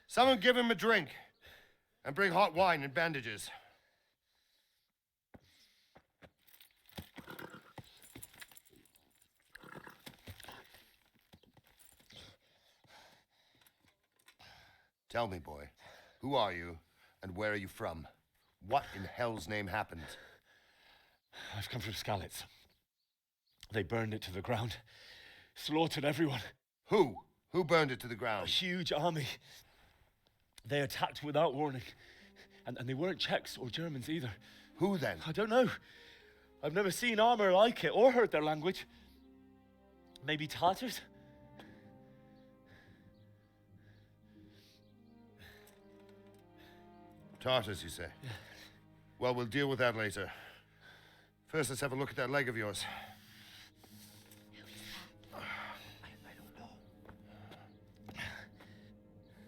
Someone give him a drink. And bring hot wine and bandages. Tell me, boy, who are you and where are you from? What in hell's name happened? I've come from Skalitz. They burned it to the ground, slaughtered everyone. Who? Who burned it to the ground? A huge army. They attacked without warning. And they weren't Czechs or Germans either. Who then? I don't know. I've never seen armor like it or heard their language. Maybe Tatars? Tartars, you say? Yeah. Well, we'll deal with that later. First, let's have a look at that leg of yours. I don't know.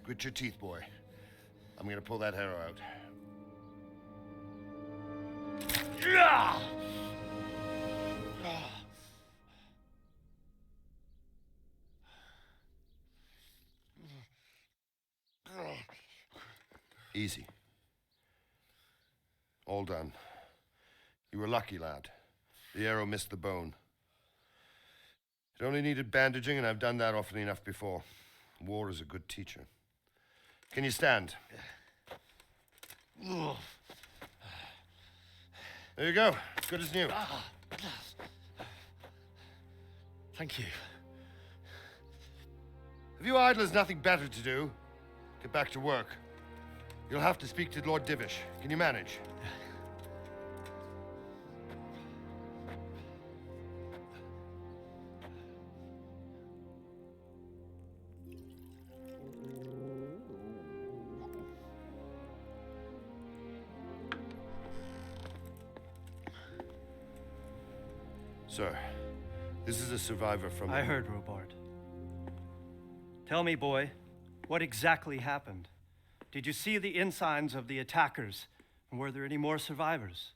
Grit your teeth, boy. I'm gonna pull that arrow out. Yeah! Easy. All done. You were lucky, lad. The arrow missed the bone. It only needed bandaging, and I've done that often enough before. War is a good teacher. Can you stand? There you go. Good as new. Thank you. Have you idlers nothing better to do? Get back to work. You'll have to speak to Lord Divish. Can you manage? Sir, this is a survivor from... I heard, Robard. Tell me, boy, what exactly happened? Did you see the ensigns of the attackers? And were there any more survivors?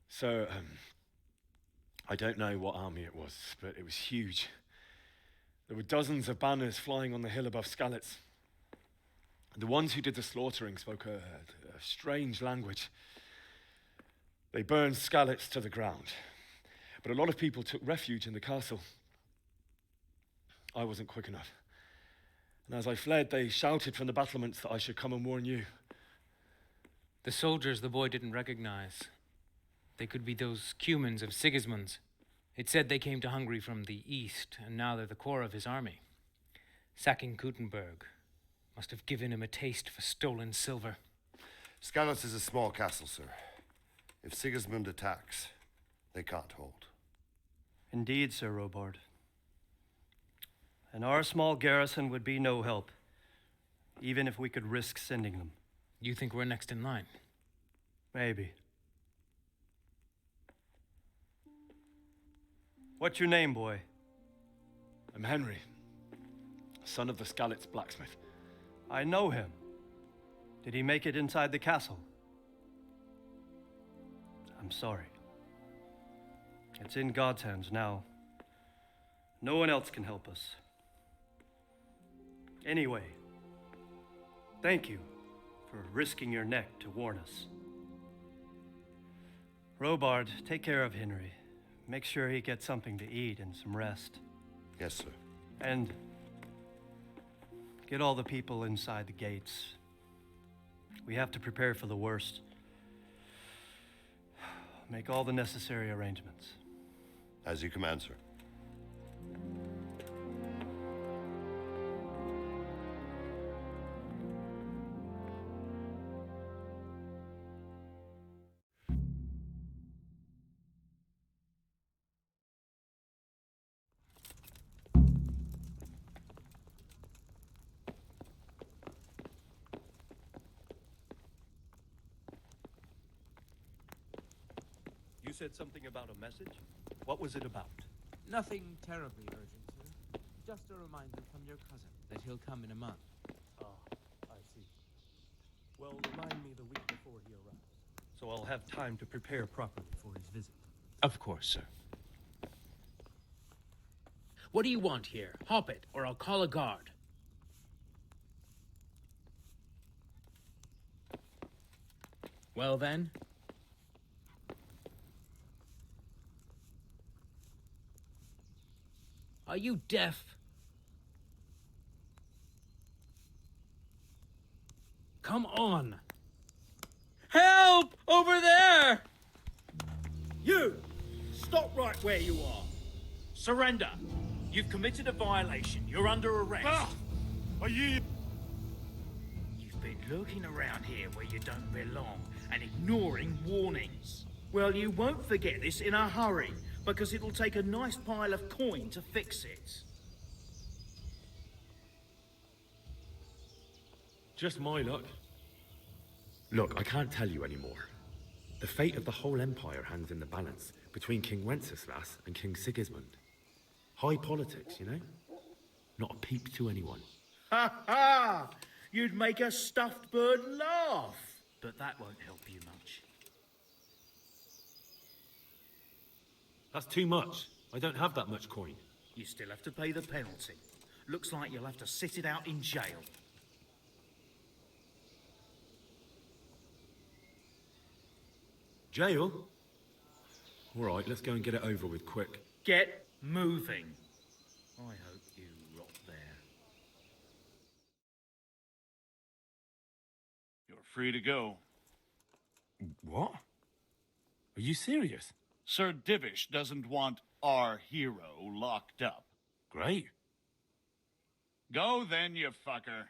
So, I don't know what army it was, but it was huge. There were dozens of banners flying on the hill above Skalitz. The ones who did the slaughtering spoke a strange language. They burned Skalitz to the ground. But a lot of people took refuge in the castle. I wasn't quick enough. And as I fled, they shouted from the battlements that I should come and warn you. The soldiers the boy didn't recognize. They could be those Cumans of Sigismund's. It said they came to Hungary from the east, and now they're the core of his army. Sacking Gutenberg must have given him a taste for stolen silver. Skalitz is a small castle, sir. If Sigismund attacks, they can't hold. Indeed, Sir Robard. And our small garrison would be no help, even if we could risk sending them. You think we're next in line? Maybe. What's your name, boy? I'm Henry, son of the Skalitz blacksmith. I know him. Did he make it inside the castle? I'm sorry. It's in God's hands now. No one else can help us. Anyway, thank you for risking your neck to warn us. Robard, take care of Henry. Make sure he gets something to eat and some rest. Yes, sir. And get all the people inside the gates. We have to prepare for the worst. Make all the necessary arrangements. As you command, sir. You said something about a message? What was it about? Nothing terribly urgent, sir. Just a reminder from your cousin that he'll come in a month. Ah, I see. Well, remind me the week before he arrives, so I'll have time to prepare properly for his visit. Of course, sir. What do you want here? Hop it, or I'll call a guard. Well then? Are you deaf? Come on! Help! Over there! You! Stop right where you are. Surrender. You've committed a violation. You're under arrest. Are you... You've been lurking around here where you don't belong and ignoring warnings. Well, you won't forget this in a hurry, because it'll take a nice pile of coin to fix it. Just my luck. Look, I can't tell you anymore. The fate of the whole empire hangs in the balance between King Wenceslas and King Sigismund. High politics, you know? Not a peep to anyone. Ha ha! You'd make a stuffed bird laugh. But that won't help you much. That's too much. I don't have that much coin. You still have to pay the penalty. Looks like you'll have to sit it out in jail. Jail? All right, let's go and get it over with quick. Get moving. I hope you rot there. You're free to go. What? Are you serious? Sir Divish doesn't want our hero locked up. Great. Go then, you fucker.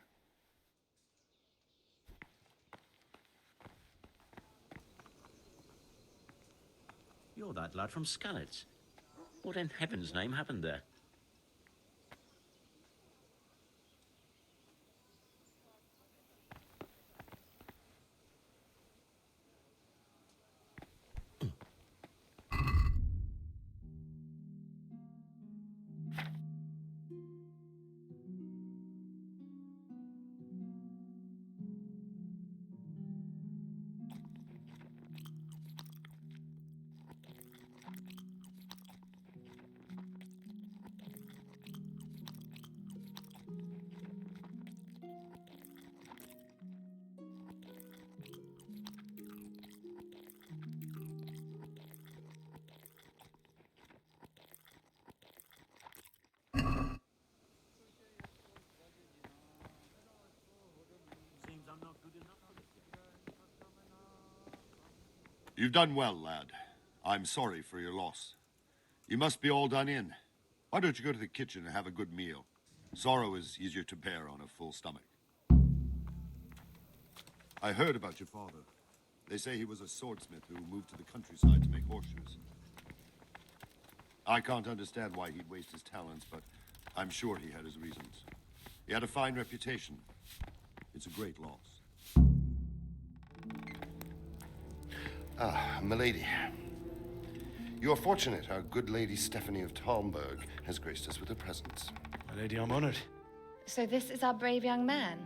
You're that lad from Skalitz. What in heaven's name happened there? You've done well, lad. I'm sorry for your loss. You must be all done in. Why don't you go to the kitchen and have a good meal? Sorrow is easier to bear on a full stomach. I heard about your father. They say he was a swordsmith who moved to the countryside to make horseshoes. I can't understand why he'd waste his talents, but I'm sure he had his reasons. He had a fine reputation. It's a great loss. Ah, milady. You are fortunate our good lady Stephanie of Talmberg has graced us with her presence. My lady, I'm honored. So this is our brave young man.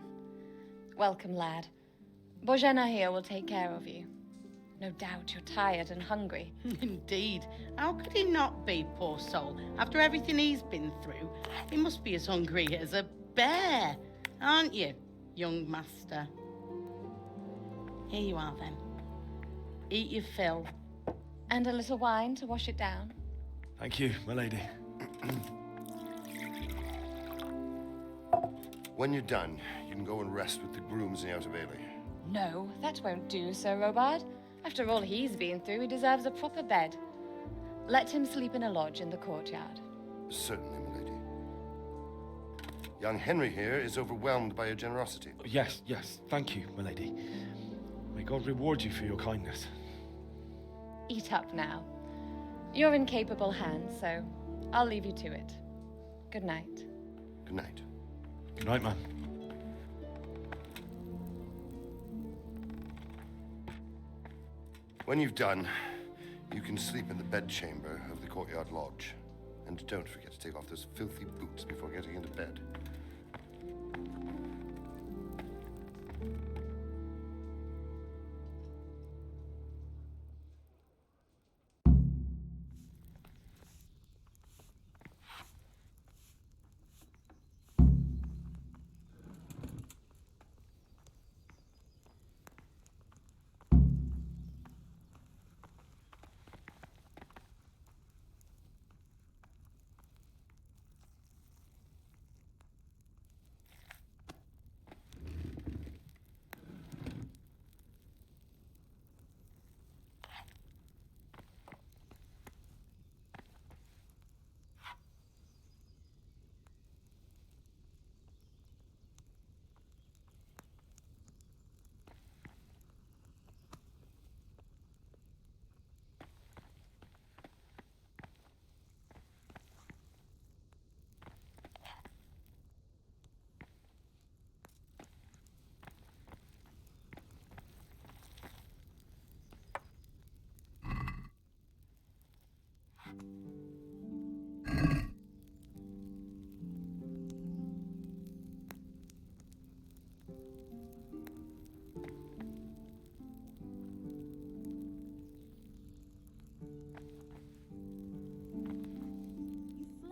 Welcome, lad. Bojena here will take care of you. No doubt you're tired and hungry. Indeed. How could he not be, poor soul? After everything he's been through, he must be as hungry as a bear, aren't you, young master? Here you are, then. Eat your fill. And a little wine to wash it down. Thank you, my lady. When you're done, you can go and rest with the grooms in the Outer Bailey. No, that won't do, Sir Robard. After all he's been through, he deserves a proper bed. Let him sleep in a lodge in the courtyard. Certainly, milady. Young Henry here is overwhelmed by your generosity. Yes, thank you, my lady. May God reward you for your kindness. Eat up now. You're in capable hands, so I'll leave you to it. Good night. Good night. Good night, man. When you've done, you can sleep in the bedchamber of the courtyard lodge. And don't forget to take off those filthy boots before getting into bed.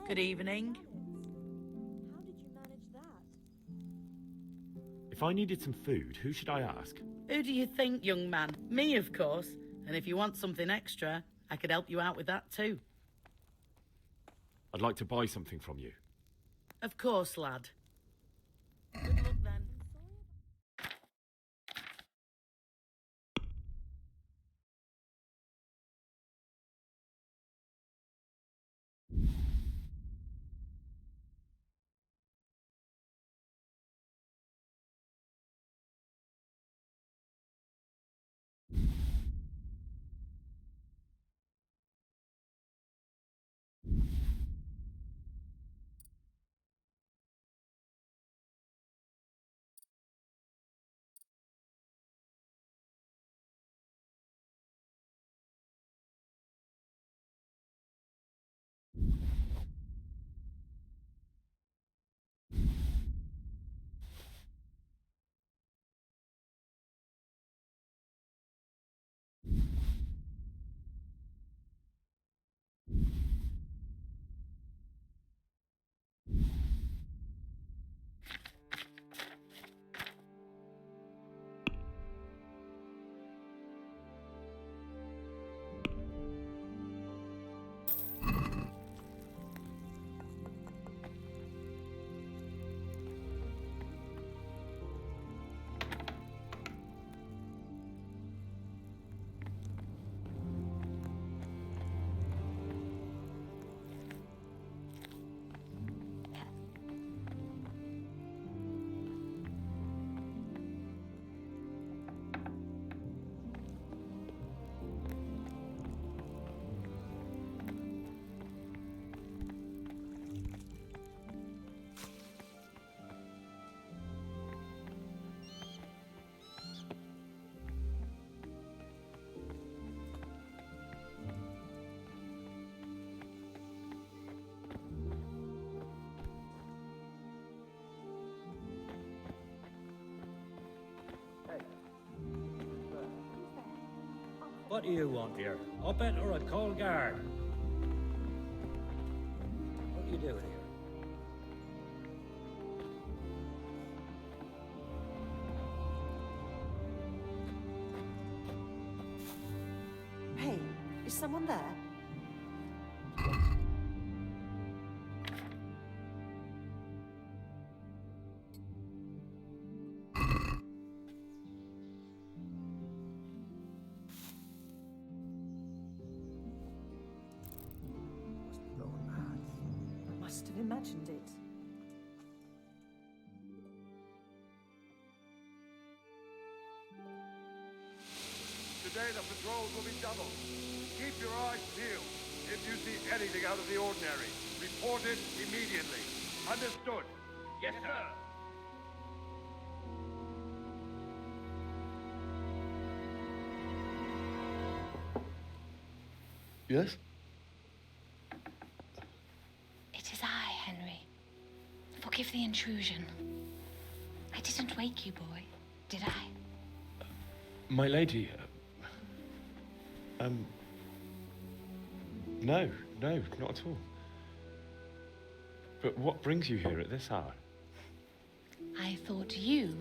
Good evening. If I needed some food, who should I ask? Who do you think, young man? Me, of course. And if you want something extra, I could help you out with that too. I'd like to buy something from you. Of course, lad. Good luck then. What do you want here? Up it or a cold guard? What are you doing here? Hey, is someone there? Must have imagined it. Today the patrols will be doubled. Keep your eyes peeled. If you see anything out of the ordinary, report it immediately. Understood? Yes, sir. Yes? It is I, Henry. Forgive the intrusion. I didn't wake you, boy, did I? My lady, no, not at all. But what brings you here at this hour? I thought you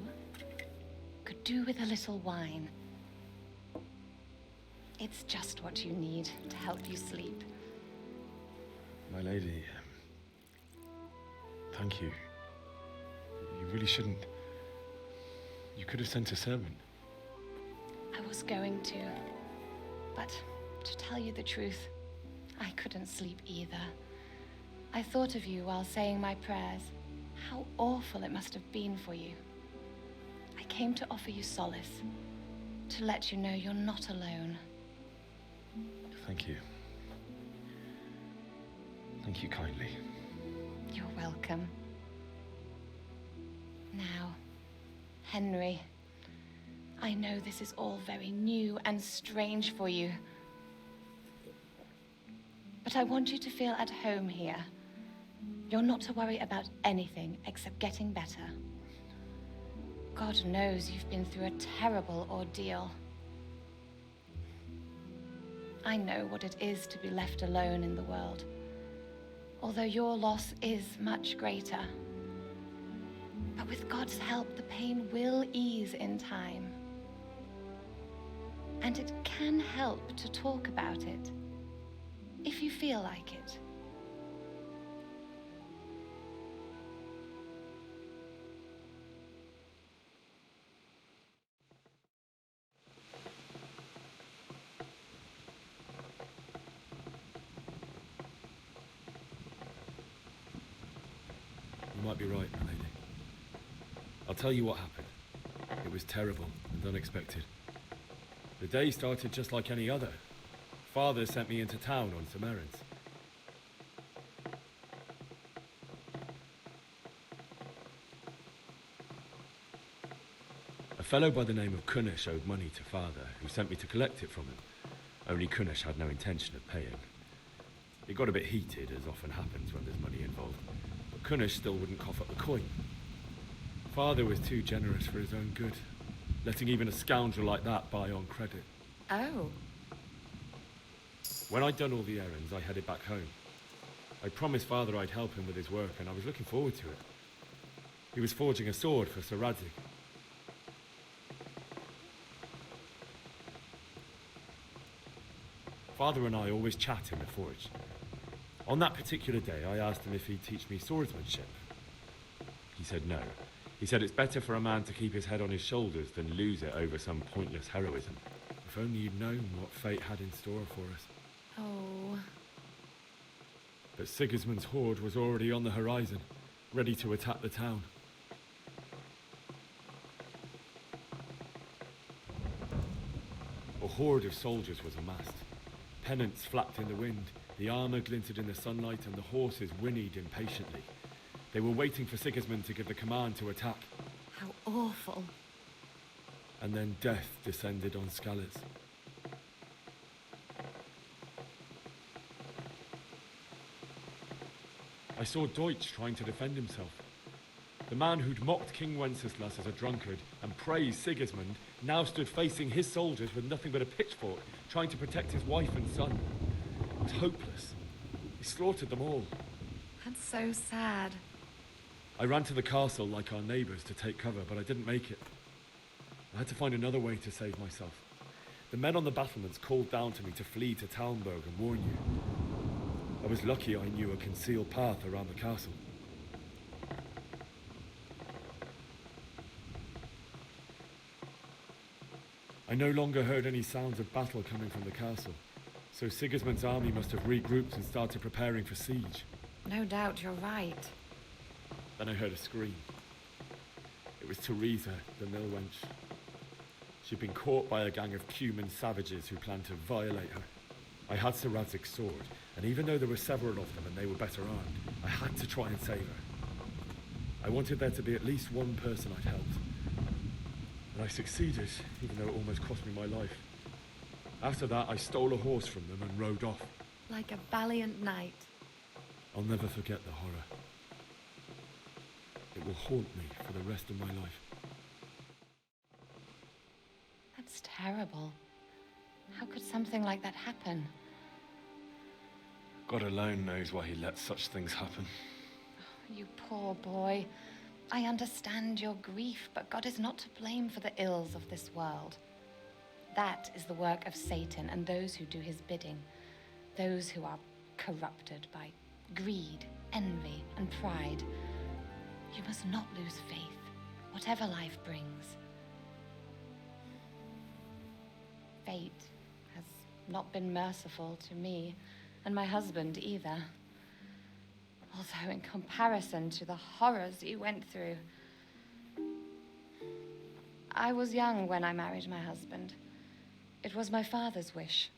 could do with a little wine. It's just what you need to help you sleep. My lady, thank you. You really shouldn't. You could have sent a servant. I was going to, but to tell you the truth, I couldn't sleep either. I thought of you while saying my prayers. How awful it must have been for you. I came to offer you solace, to let you know you're not alone. Thank you. Thank you kindly. You're welcome. Now, Henry, I know this is all very new and strange for you. But I want you to feel at home here. You're not to worry about anything except getting better. God knows you've been through a terrible ordeal. I know what it is to be left alone in the world, although your loss is much greater. But with God's help, the pain will ease in time. And it can help to talk about it, if you feel like it. You might be right, my lady. I'll tell you what happened. It was terrible and unexpected. The day started just like any other. Father sent me into town on some errands. A fellow by the name of Kunnish owed money to Father, who sent me to collect it from him. Only Kunnish had no intention of paying. It got a bit heated, as often happens when there's money involved, but Kunnish still wouldn't cough up the coin. Father was too generous for his own good, letting even a scoundrel like that buy on credit. Oh. When I'd done all the errands, I headed back home. I promised Father I'd help him with his work, and I was looking forward to it. He was forging a sword for Sir Radzik. Father and I always chat in the forge. On that particular day, I asked him if he'd teach me swordsmanship. He said no. He said it's better for a man to keep his head on his shoulders than lose it over some pointless heroism. If only you'd known what fate had in store for us. Oh. But Sigismund's horde was already on the horizon, ready to attack the town. A horde of soldiers was amassed. Pennants flapped in the wind, the armor glinted in the sunlight, and the horses whinnied impatiently. They were waiting for Sigismund to give the command to attack. How awful. And then death descended on Skalitz. I saw Deutsch trying to defend himself. The man who'd mocked King Wenceslas as a drunkard and praised Sigismund now stood facing his soldiers with nothing but a pitchfork, trying to protect his wife and son. It was hopeless. He slaughtered them all. That's so sad. I ran to the castle like our neighbours to take cover, but I didn't make it. I had to find another way to save myself. The men on the battlements called down to me to flee to Talmberg and warn you. I was lucky I knew a concealed path around the castle. I no longer heard any sounds of battle coming from the castle, so Sigismund's army must have regrouped and started preparing for siege. No doubt you're right. Then I heard a scream. It was Teresa, the mill wench. She'd been caught by a gang of Cuman savages who planned to violate her. I had Sir Radzig's sword, and even though there were several of them and they were better armed, I had to try and save her. I wanted there to be at least one person I'd helped. And I succeeded, even though it almost cost me my life. After that, I stole a horse from them and rode off. Like a valiant knight. I'll never forget the horror. It will haunt me for the rest of my life. That's terrible. How could something like that happen? God alone knows why he lets such things happen. You poor boy. I understand your grief, but God is not to blame for the ills of this world. That is the work of Satan and those who do his bidding. Those who are corrupted by greed, envy, and pride. You must not lose faith, whatever life brings. Fate has not been merciful to me, and my husband either. Although in comparison to the horrors you went through. I was young when I married my husband. It was my father's wish.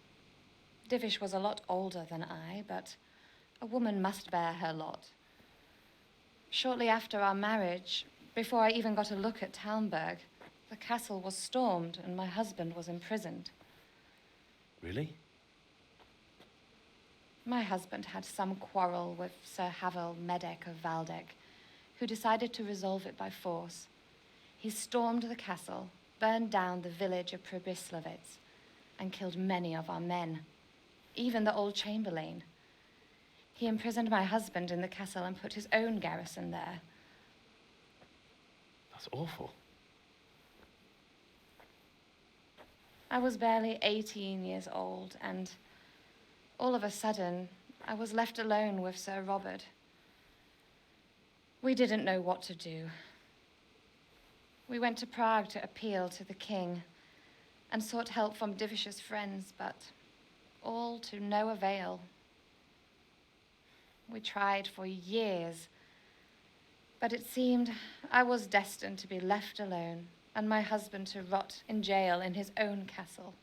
Divish was a lot older than I, but a woman must bear her lot. Shortly after our marriage, before I even got a look at Talmberg, the castle was stormed and my husband was imprisoned. Really? My husband had some quarrel with Sir Havel Medek of Valdek, who decided to resolve it by force. He stormed the castle, burned down the village of Probislavitz, and killed many of our men, even the old chamberlain. He imprisoned my husband in the castle and put his own garrison there. That's awful. I was barely 18 years old, and all of a sudden, I was left alone with Sir Robert. We didn't know what to do. We went to Prague to appeal to the king and sought help from Divish's friends, but all to no avail. We tried for years, but it seemed I was destined to be left alone and my husband to rot in jail in his own castle.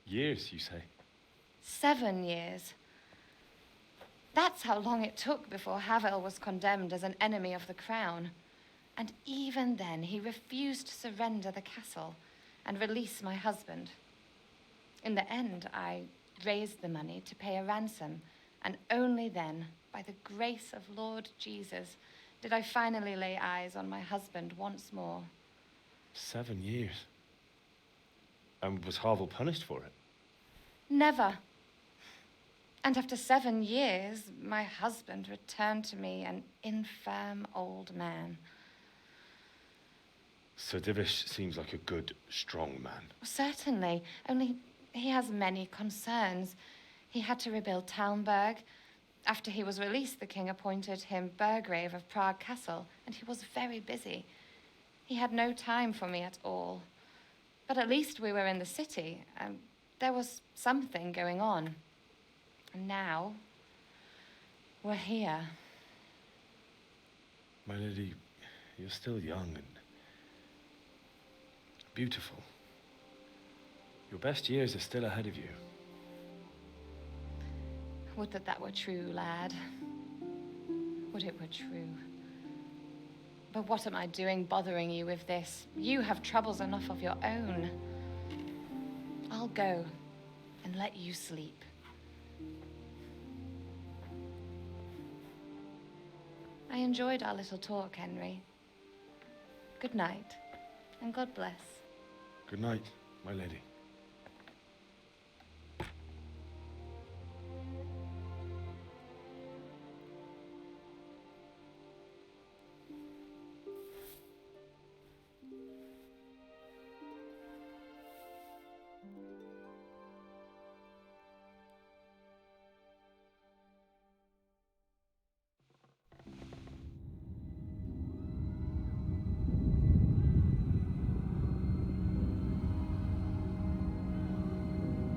Years, you say? 7 years. That's how long it took before Havel was condemned as an enemy of the crown. And even then, he refused to surrender the castle and release my husband. In the end, I raised the money to pay a ransom, and only then, by the grace of Lord Jesus, did I finally lay eyes on my husband once more. 7 years? And was Havel punished for it? Never. And after 7 years, my husband returned to me an infirm old man. Sir Divish seems like a good, strong man. Certainly, only he has many concerns. He had to rebuild Talmberg. After he was released, the king appointed him Burgrave of Prague Castle, and he was very busy. He had no time for me at all. But at least we were in the city, and there was something going on. And now, we're here. My lady, you're still young and beautiful. Your best years are still ahead of you. Would that that were true, lad. Would it were true. But what am I doing bothering you with this? You have troubles enough of your own. I'll go and let you sleep. I enjoyed our little talk, Henry. Good night, and God bless. Good night, my lady.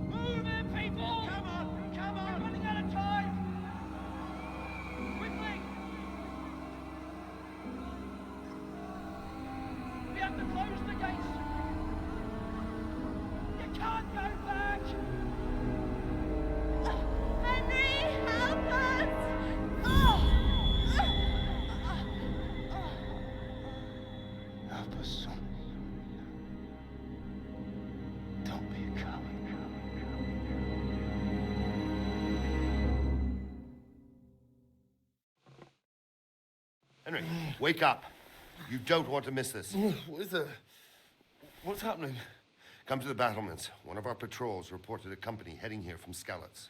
Move it, people! Come on! Come on! We're running out of time! Quickly! We have to close the gates! You can't go back! Henry, help us! Help us, son. Don't be a coward. Henry, wake up. You don't want to miss this. What is it? What's happening? Come to the battlements. One of our patrols reported a company heading here from Skalitz.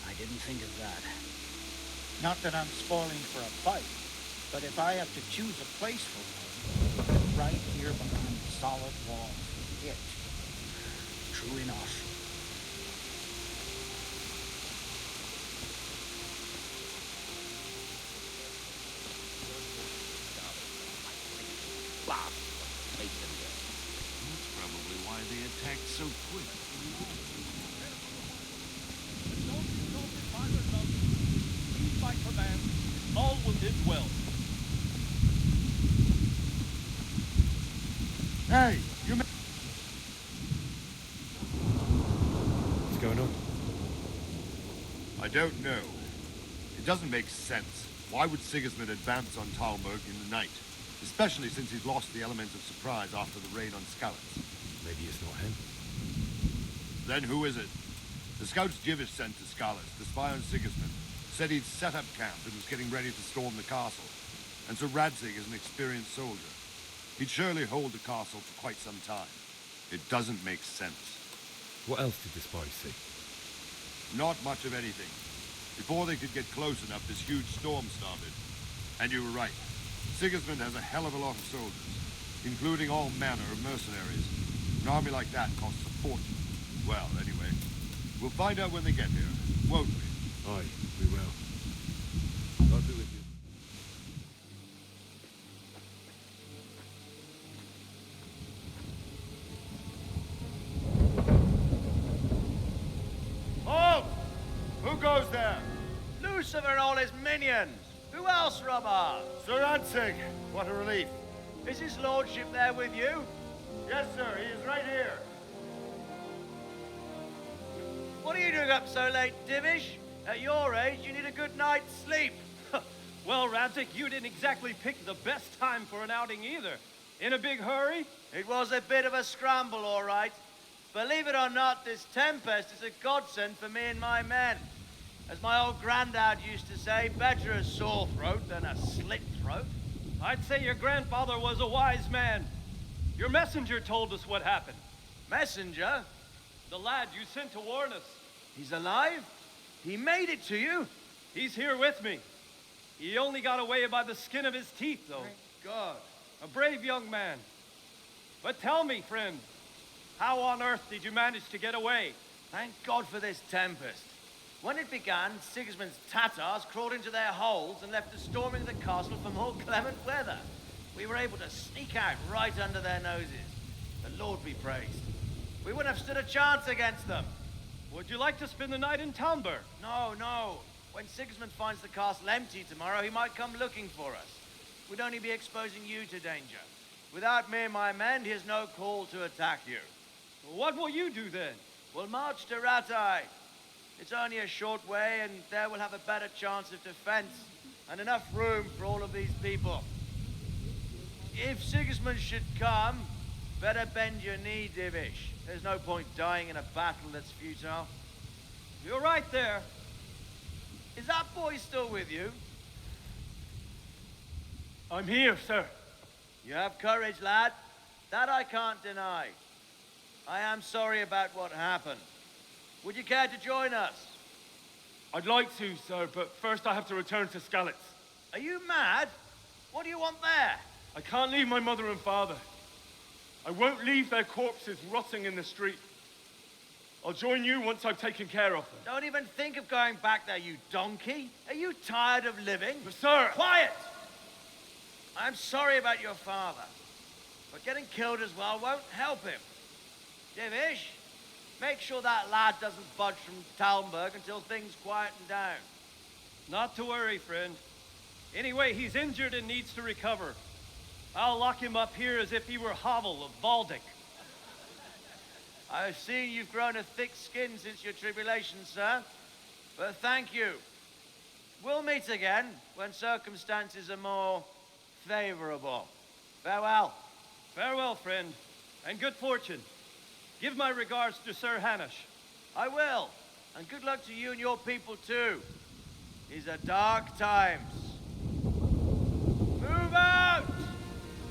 I didn't think of that. Not that I'm spoiling for a fight, but if I have to choose a place for one, right here behind the solid wall, it. True enough. why they attacked so quick. Heed my command. All will live well. Hey, you What's going on? I don't know. It doesn't make sense. Why would Sigismund advance on Talmberg in the night? Especially since he's lost the element of surprise after the raid on Skalitz. Maybe it's not him. Then who is it? The scouts Jivish sent to Skalitz to spy on Sigismund said he'd set up camp and was getting ready to storm the castle. And so Radzig is an experienced soldier. He'd surely hold the castle for quite some time. It doesn't make sense. What else did the spies see? Not much of anything. Before they could get close enough, this huge storm started. And you were right. Sigismund has a hell of a lot of soldiers, including all manner of mercenaries. An army like that costs a fortune. Well, anyway, we'll find out when they get here, won't we? Aye, we will. I'll do with you. Halt! Who goes there? Lucifer and all his minions. Who else, Robert? Sir Radzig, what a relief. Is his lordship there with you? Yes, sir, he is right here. What are you doing up so late, Divish? At your age, you need a good night's sleep. Well, Radzig, you didn't exactly pick the best time for an outing either. In a big hurry? It was a bit of a scramble, all right. Believe it or not, this tempest is a godsend for me and my men. As my old granddad used to say, better a sore throat than a slit throat. I'd say your grandfather was a wise man. Your messenger told us what happened. Messenger? The lad you sent to warn us. He's alive? He made it to you? He's here with me. He only got away by the skin of his teeth, though. Thank God. A brave young man. But tell me, friend, how on earth did you manage to get away? Thank God for this tempest. When it began, Sigismund's Tatars crawled into their holes and left the storming of the castle for more clement weather. We were able to sneak out right under their noses. The Lord be praised. We wouldn't have stood a chance against them. Would you like to spend the night in Talmberg? No, no. When Sigismund finds the castle empty tomorrow, he might come looking for us. We'd only be exposing you to danger. Without me and my men, he has no call to attack you. What will you do then? We'll march to Ratai. It's only a short way, and there we'll have a better chance of defense and enough room for all of these people. If Sigismund should come, better bend your knee, Divish. There's no point dying in a battle that's futile. You're right there. Is that boy still with you? I'm here, sir. You have courage, lad. That I can't deny. I am sorry about what happened. Would you care to join us? I'd like to, sir, but first I have to return to Skalitz. Are you mad? What do you want there? I can't leave my mother and father. I won't leave their corpses rotting in the street. I'll join you once I've taken care of them. Don't even think of going back there, you donkey. Are you tired of living? But sir! Quiet! I'm sorry about your father, but getting killed as well won't help him. Divish, make sure that lad doesn't budge from Talmberg until things quieten down. Not to worry, friend. Anyway, he's injured and needs to recover. I'll lock him up here as if he were Havel of Baldic. I've seen you've grown a thick skin since your tribulation, sir. But thank you. We'll meet again when circumstances are more favorable. Farewell. Farewell, friend, and good fortune. Give my regards to Sir Hanush. I will. And good luck to you and your people, too. These are dark times. Move out!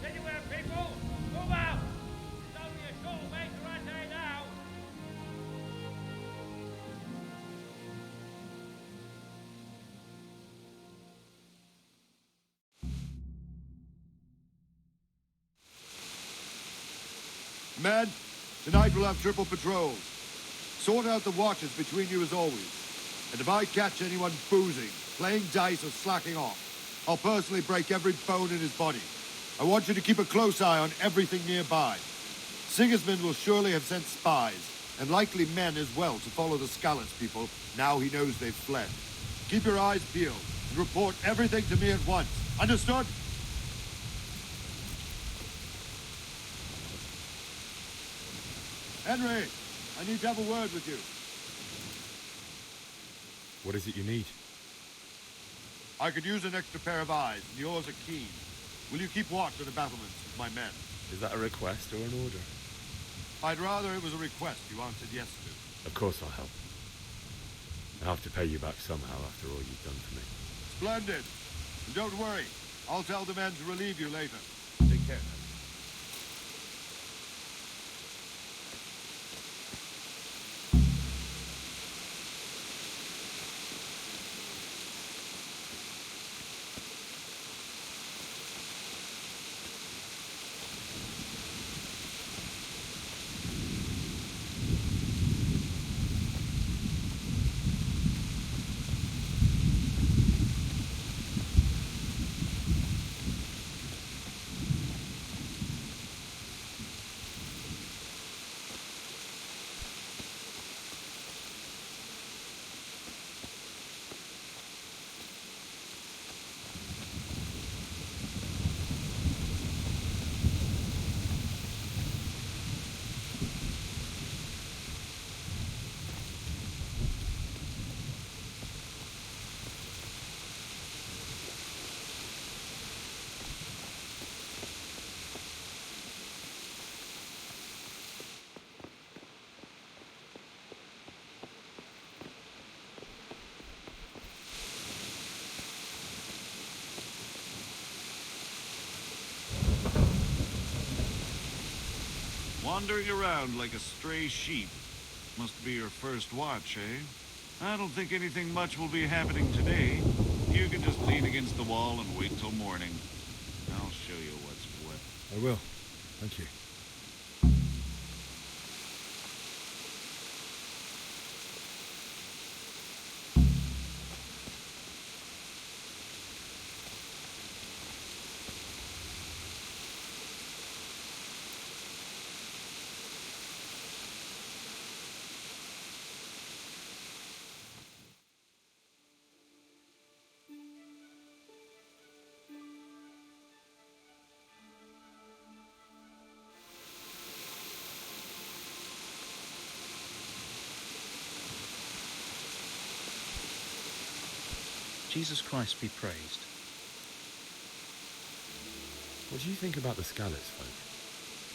Anywhere, people! Move out! It's only a short way to Rattay now! Men, tonight we'll have triple patrols. Sort out the watches between you as always. And if I catch anyone boozing, playing dice or slacking off, I'll personally break every bone in his body. I want you to keep a close eye on everything nearby. Sigismund will surely have sent spies, and likely men as well, to follow the Skalitz people now he knows they've fled. Keep your eyes peeled, and report everything to me at once. Understood? Henry, I need to have a word with you. What is it you need? I could use an extra pair of eyes, and yours are keen. Will you keep watch on the battlements with my men? Is that a request or an order? I'd rather it was a request you answered yes to. Of course I'll help. I have to pay you back somehow after all you've done for me. Splendid. And don't worry. I'll tell the men to relieve you later. Take care. Wandering around like a stray sheep. Must be your first watch, eh? I don't think anything much will be happening today. You can just lean against the wall and wait till morning. I'll show you what's what. I will. Thank you. Jesus Christ be praised. What do you think about the Skalitz folk?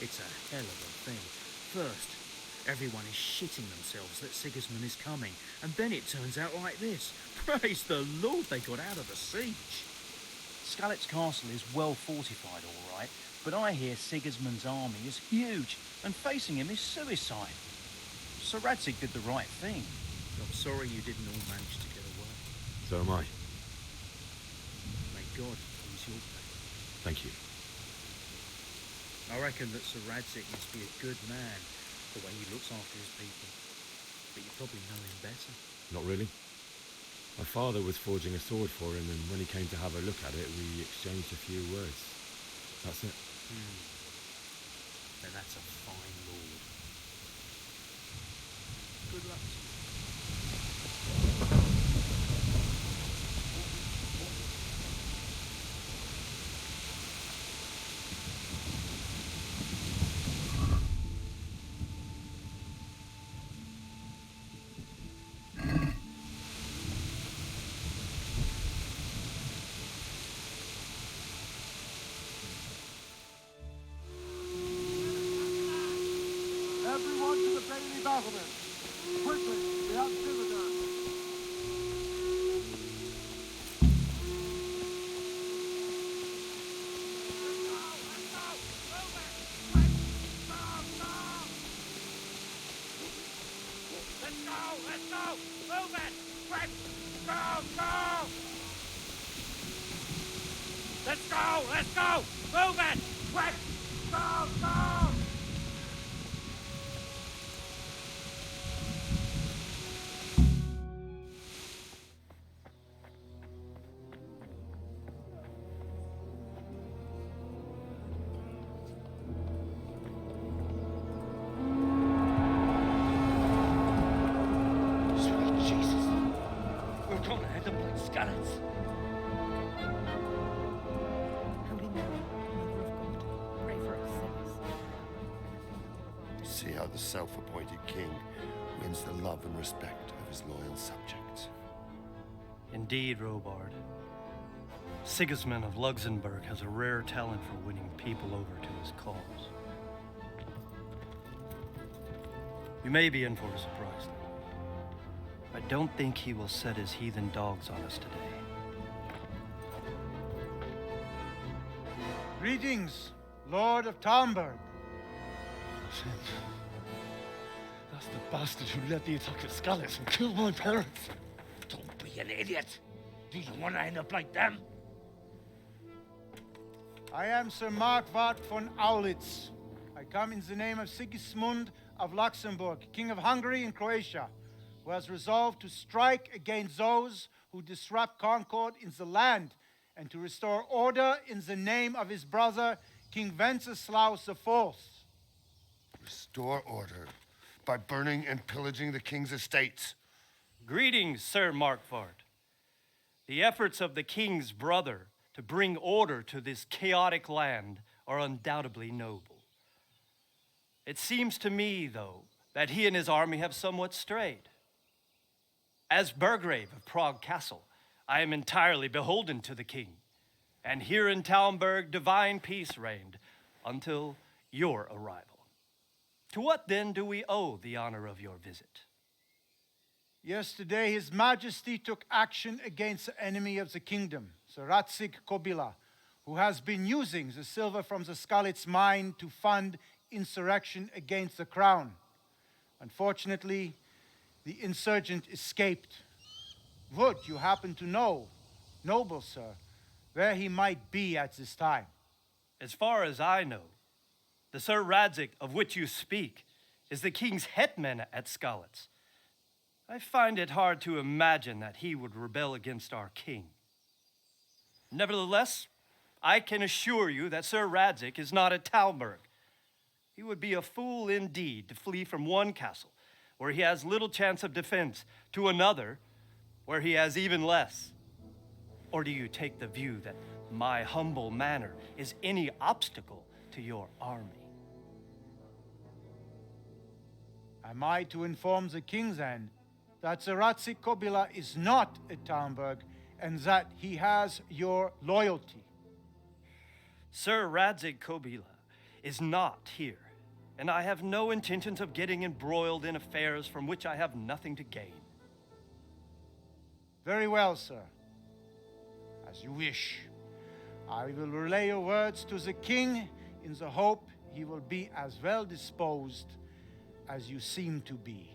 It's a hell of a thing. First, everyone is shitting themselves that Sigismund is coming, and then it turns out like this. Praise the Lord they got out of the siege. Skalitz Castle is well fortified, all right, but I hear Sigismund's army is huge, and facing him is suicide. Sir Radzig did the right thing. I'm sorry you didn't all manage to get away. So am I. May God ease your pain. Thank you. I reckon that Sir Radzig must be a good man, the way he looks after his people. But you probably know him better. Not really. My father was forging a sword for him, and when he came to have a look at it, we exchanged a few words. That's it. Then that's a fine lord. Good luck to you. Everyone to the Bailey battlement! Quickly, we have visitors! Let's go! Let's go! Move it! Quick! Go! Go! Let's go! Let's go! Move it! Quick! Go! Go! Skalitz. Holy Mary, Mother of God, pray for us sinners. See how the self-appointed king wins the love and respect of his loyal subjects. Indeed, Robard. Sigismund of Luxembourg has a rare talent for winning people over to his cause. You may be in for a surprise, though. I don't think he will set his heathen dogs on us today. Greetings, Lord of Talmberg. That's the bastard who led the attack at Skalitz and killed my parents. Don't be an idiot. Do you want to end up like them? I am Sir Markwart von Aulitz. I come in the name of Sigismund of Luxembourg, King of Hungary and Croatia, who has resolved to strike against those who disrupt concord in the land and to restore order in the name of his brother, King Wenceslaus IV. Restore order by burning and pillaging the king's estates. Greetings, Sir Markwart. The efforts of the king's brother to bring order to this chaotic land are undoubtedly noble. It seems to me, though, that he and his army have somewhat strayed. As Burgrave of Prague Castle, I am entirely beholden to the king, and here in Talmberg divine peace reigned until your arrival. To what then do we owe the honor of your visit? Yesterday, His Majesty took action against the enemy of the kingdom, Sir Radzig Kobyla, who has been using the silver from the Skalitz mine to fund insurrection against the crown. Unfortunately, the insurgent escaped. Would you happen to know, noble sir, where he might be at this time? As far as I know, the Sir Radzig of which you speak is the king's hetman at Skalitz. I find it hard to imagine that he would rebel against our king. Nevertheless, I can assure you that Sir Radzig is not at Talmberg. He would be a fool indeed to flee from one castle where he has little chance of defense to another where he has even less. Or do you take the view that my humble manner is any obstacle to your army? Am I to inform the king then that Sir Radzig Kobyla is not at Talmberg and that he has your loyalty? Sir Radzig Kobyla is not here, and I have no intentions of getting embroiled in affairs from which I have nothing to gain. Very well, sir. As you wish. I will relay your words to the king in the hope he will be as well disposed as you seem to be.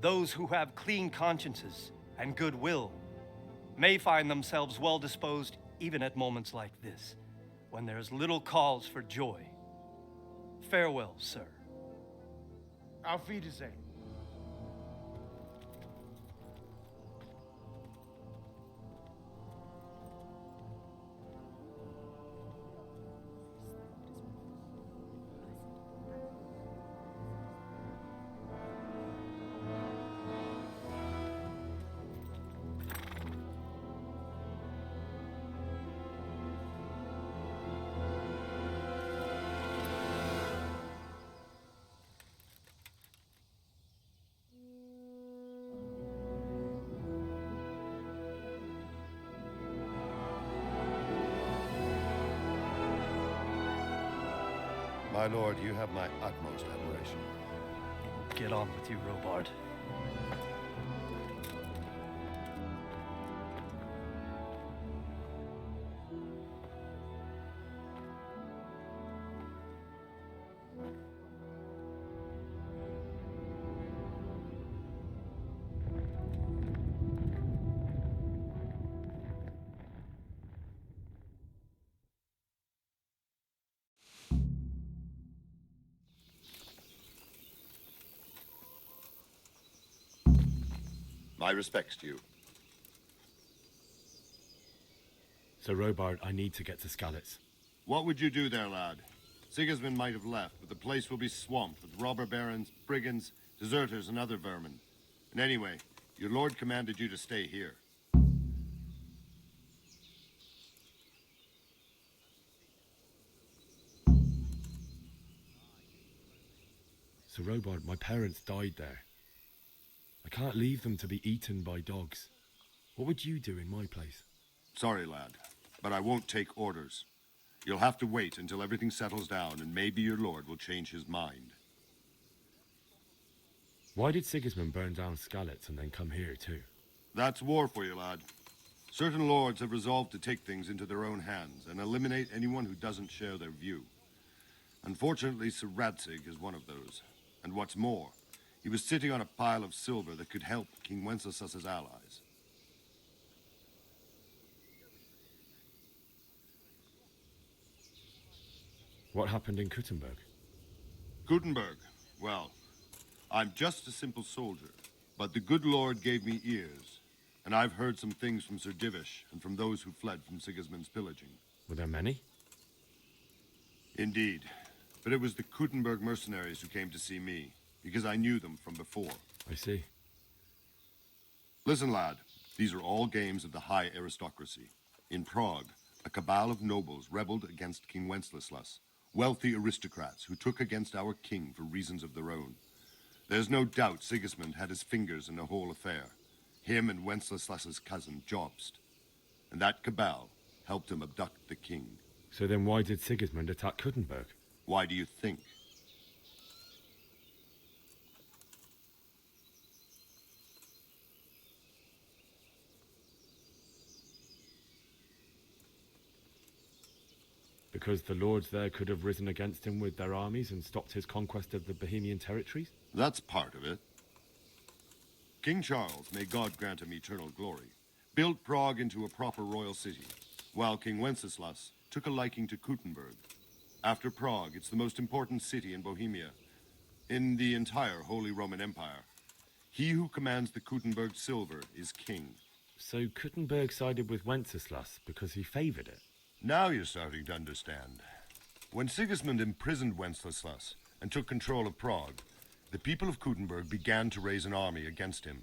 Those who have clean consciences and goodwill may find themselves well disposed even at moments like this, when there's little cause for joy. Farewell, sir. Auf Wiedersehen. My lord, you have my utmost admiration. Get on with you, Robard. My respects to you. Sir Robard, I need to get to Skalitz. What would you do there, lad? Sigismund might have left, but the place will be swamped with robber barons, brigands, deserters, and other vermin. And anyway, your lord commanded you to stay here. Sir Robard, my parents died there. I can't leave them to be eaten by dogs. What would you do in my place? Sorry, lad, but I won't take orders. You'll have to wait until everything settles down, and maybe your lord will change his mind. Why did Sigismund burn down Skalitz and then come here too? That's war for you, lad. Certain lords have resolved to take things into their own hands and eliminate anyone who doesn't share their view. Unfortunately, Sir Radzig is one of those. And what's more, he was sitting on a pile of silver that could help King Wenceslas's allies. What happened in Kuttenberg? Gutenberg, well, I'm just a simple soldier, but the good Lord gave me ears, and I've heard some things from Sir Divish and from those who fled from Sigismund's pillaging. Were there many? Indeed, but it was the Kuttenberg mercenaries who came to see me, because I knew them from before. I see. Listen, lad, these are all games of the high aristocracy. In Prague, a cabal of nobles rebelled against King Wenceslas, wealthy aristocrats who took against our king for reasons of their own. There's no doubt Sigismund had his fingers in the whole affair. Him and Wenceslas's cousin, Jobst. And that cabal helped him abduct the king. So then why did Sigismund attack Kuttenberg? Why do you think? Because the lords there could have risen against him with their armies and stopped his conquest of the Bohemian territories? That's part of it. King Charles, may God grant him eternal glory, built Prague into a proper royal city, while King Wenceslas took a liking to Kuttenberg. After Prague, it's the most important city in Bohemia, in the entire Holy Roman Empire. He who commands the Kuttenberg silver is king. So Kuttenberg sided with Wenceslas because he favored it? Now you're starting to understand. When Sigismund imprisoned Wenceslas and took control of Prague, the people of Kuttenberg began to raise an army against him.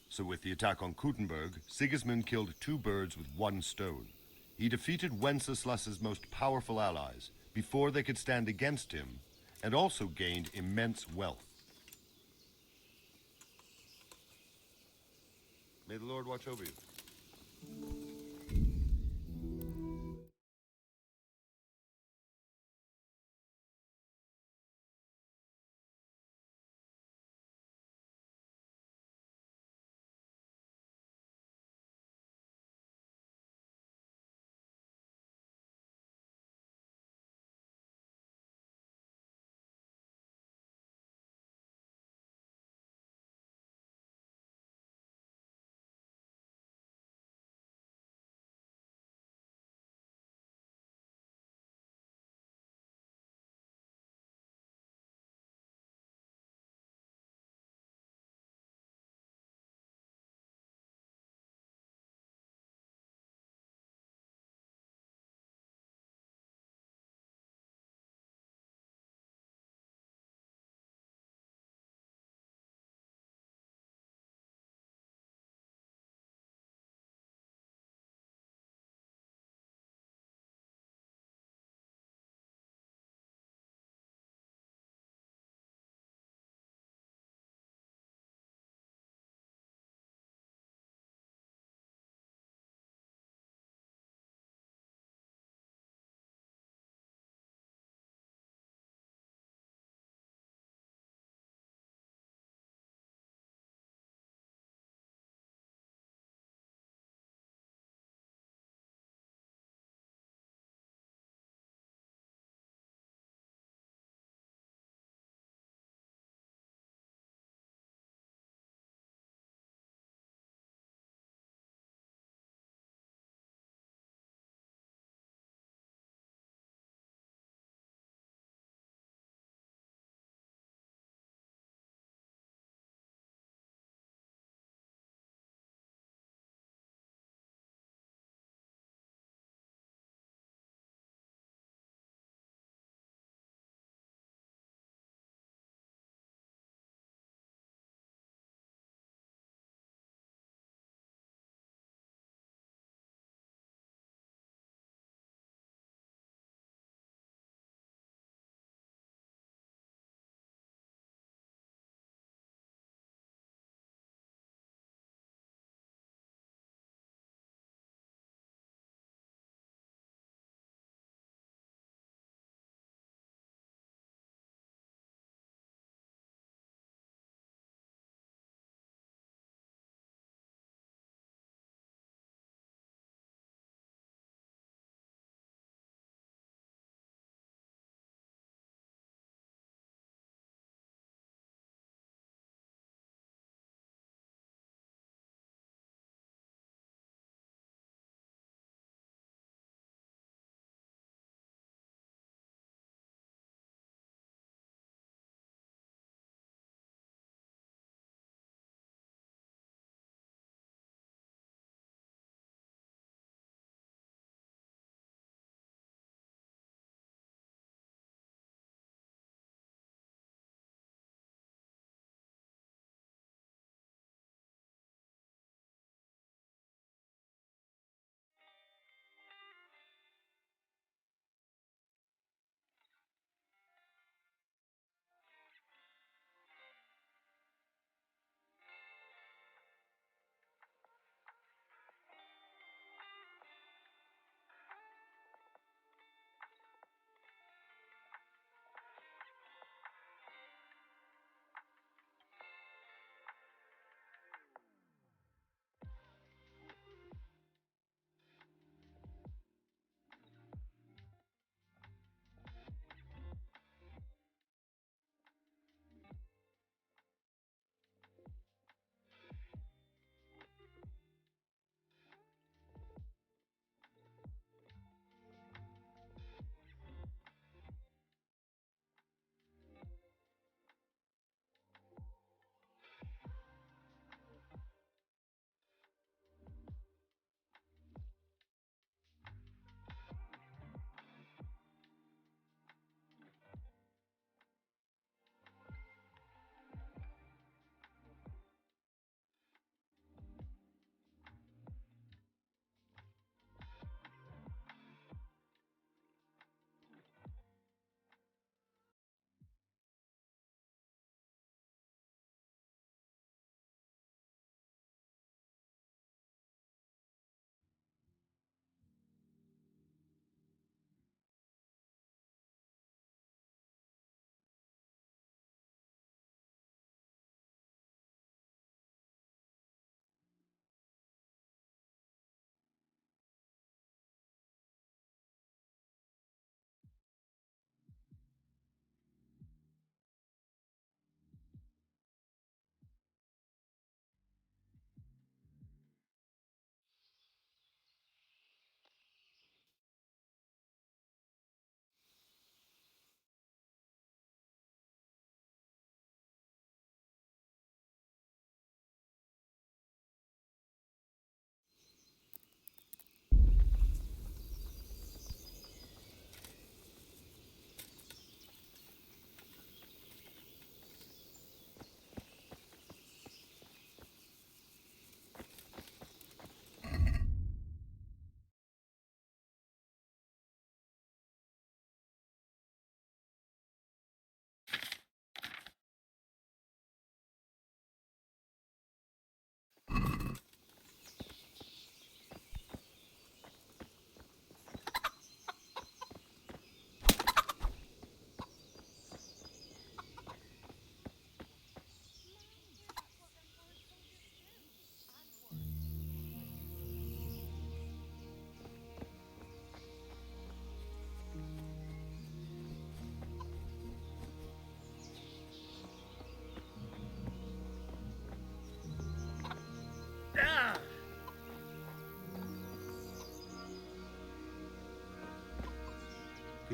So with the attack on Kuttenberg, Sigismund killed two birds with one stone. He defeated Wenceslas's most powerful allies before they could stand against him, and also gained immense wealth. May the Lord watch over you.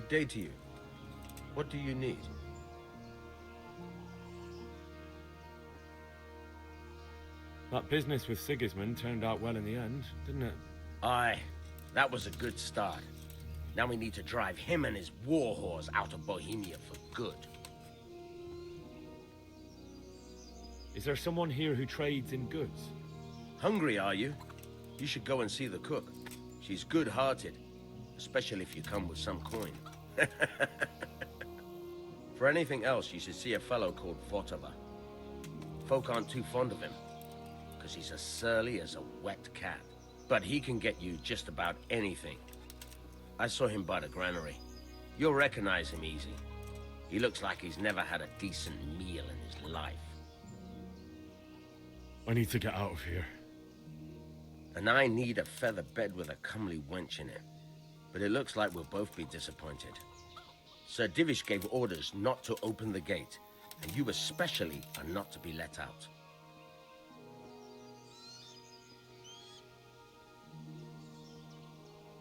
Good day to you. What do you need? That business with Sigismund turned out well in the end, didn't it? Aye, that was a good start. Now we need to drive him and his war horse out of Bohemia for good. Is there someone here who trades in goods? Hungry, are you? You should go and see the cook. She's good-hearted, especially if you come with some coin. For anything else, you should see a fellow called Votava. Folk aren't too fond of him, because he's as surly as a wet cat. But he can get you just about anything. I saw him by the granary. You'll recognize him easy. He looks like he's never had a decent meal in his life. I need to get out of here. And I need a feather bed with a comely wench in it. But it looks like we'll both be disappointed. Sir Divish gave orders not to open the gate, and you especially are not to be let out.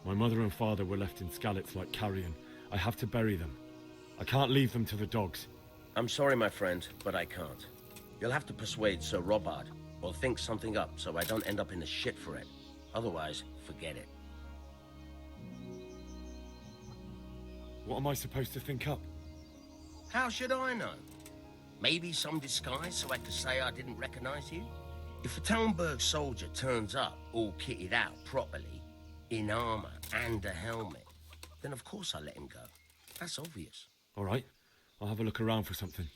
My mother and father were left in Skalitz like carrion. I have to bury them. I can't leave them to the dogs. I'm sorry, my friend, but I can't. You'll have to persuade Sir Robard, or think something up so I don't end up in the shit for it. Otherwise, forget it. What am I supposed to think up? How should I know? Maybe some disguise so I could say I didn't recognize you? If a Talmberg soldier turns up all kitted out properly, in armor and a helmet, then of course I let him go. That's obvious. All right, I'll have a look around for something.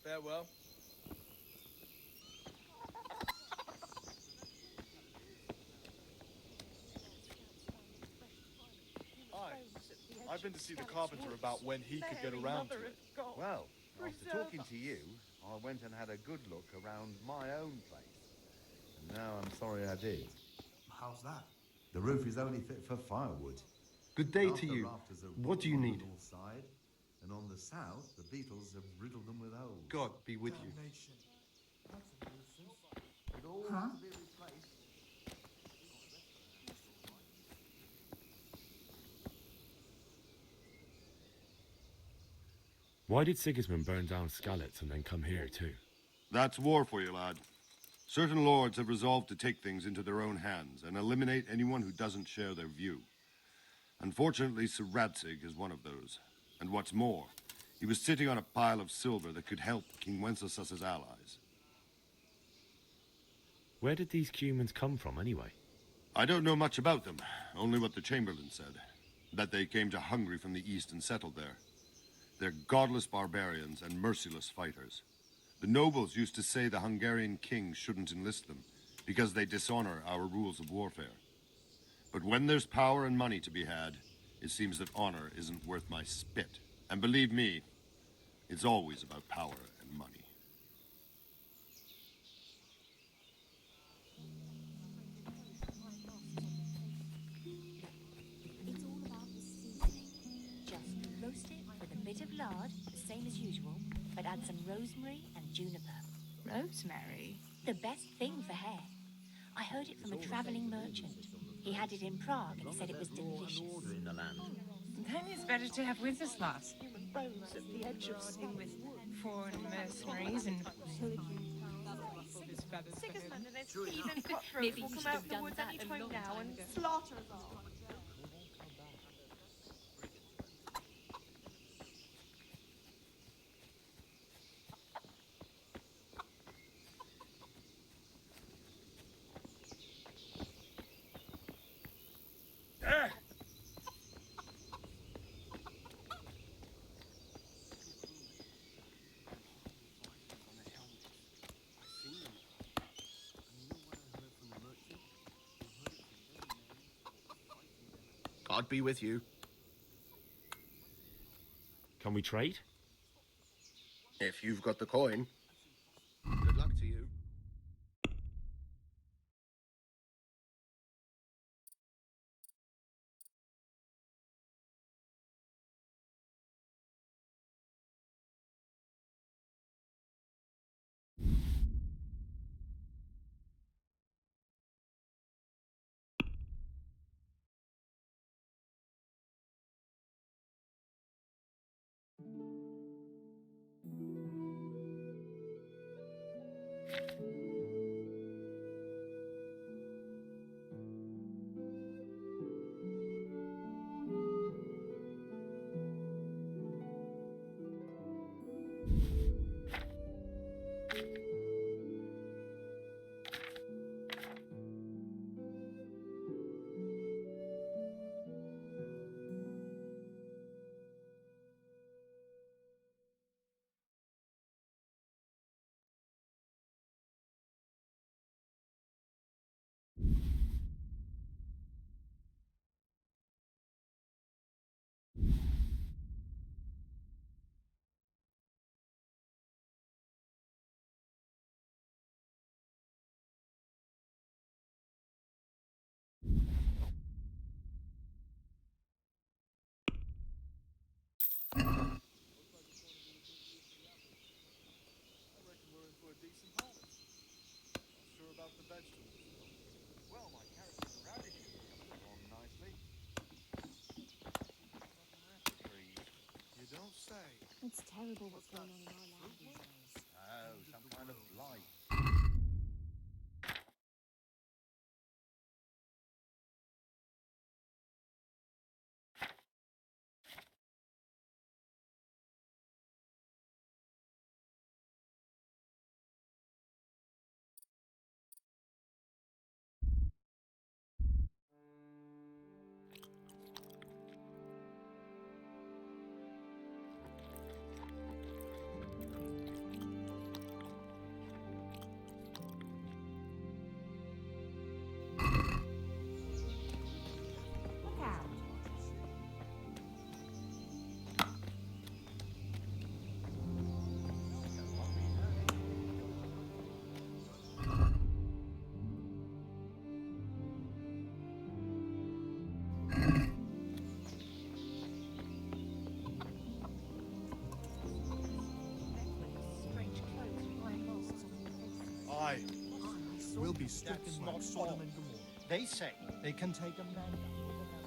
Farewell. I've been to see the carpenter about when he could get around to it. Well, after talking to you, I went and had a good look around my own place. And now I'm sorry I did. How's that? The roof is only fit for firewood. Good day Half to the you. rafters are What do you rotten on need? the north side, and on the south, the beetles have riddled them with holes. God be with you. It all Huh? has to be replaced. Why did Sigismund burn down Skalitz and then come here too? That's war for you, lad. Certain lords have resolved to take things into their own hands and eliminate anyone who doesn't share their view. Unfortunately, Sir Radzig is one of those. And what's more, he was sitting on a pile of silver that could help King Wenceslas's allies. Where did these humans come from anyway? I don't know much about them, only what the Chamberlain said. That they came to Hungary from the east and settled there. They're godless barbarians and merciless fighters. The nobles used to say the Hungarian king shouldn't enlist them, because they dishonor our rules of warfare. But when there's power and money to be had, it seems that honor isn't worth my spit. And believe me, it's always about power and money. It's all about the seasoning. Just roast it with a bit of lard, the same as usual, but add some rosemary and juniper. Rosemary? The best thing for hair. I heard it from a travelling merchant. He had it in Prague and he said it was delicious. In the land. Then it's better to have Wenceslas. Bones at the edge of sea with foreign mercenaries and... Sigismund and his heathen cutthroats will come out of the woods any time now and slaughter us all. God be with you. Can we trade? If you've got the coin. about the vegetables, though? Well, my carrots and radishes are coming along nicely. You don't say. It's terrible what's going on in our land these days. Oh, some kind of blight. Look out! Strange clothes with white masks on their faces. Aye. We'll be stricken like Sodom and Gomorrah. They say They can take a man down with an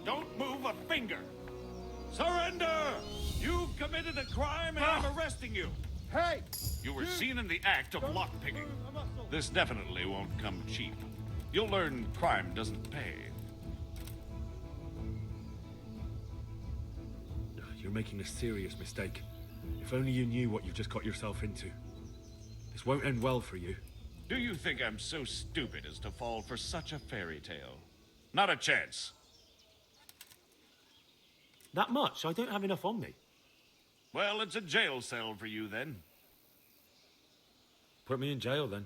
Don't move a finger! Surrender! You've committed a crime and I'm arresting you! Hey! You were seen in the act of lockpicking. This definitely won't come cheap. You'll learn crime doesn't pay. You're making a serious mistake. If only you knew what you've just got yourself into. This won't end well for you. Do you think I'm so stupid as to fall for such a fairy tale? Not a chance. That much? I don't have enough on me. Well, it's a jail cell for you then. Put me in jail then.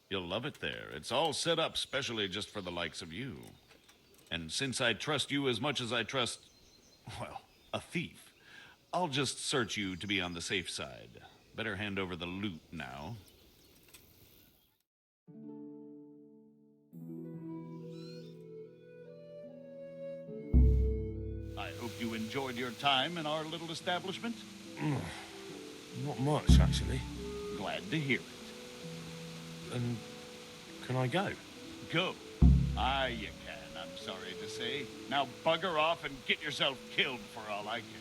You'll love it there. It's all set up specially just for the likes of you. And since I trust you as much as I trust, well, a thief, I'll just search you to be on the safe side. Better hand over the loot now. I hope you enjoyed your time in our little establishment. Not much, actually. Glad to hear it. And can I go? Go. Aye, you can, I'm sorry to say. Now bugger off and get yourself killed for all I care.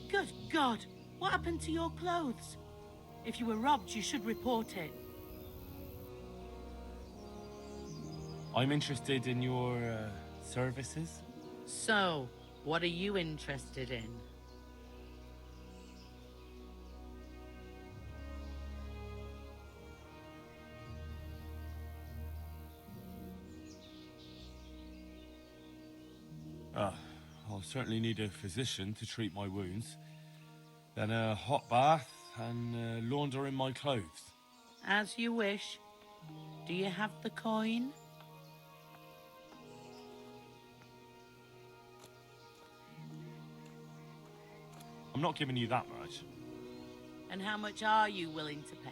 Good God! What happened to your clothes? If you were robbed, you should report it. I'm interested in your services. So, what are you interested in? I'll certainly need a physician to treat my wounds. Then a hot bath and laundering my clothes. As you wish. Do you have the coin? I'm not giving you that much. And how much are you willing to pay?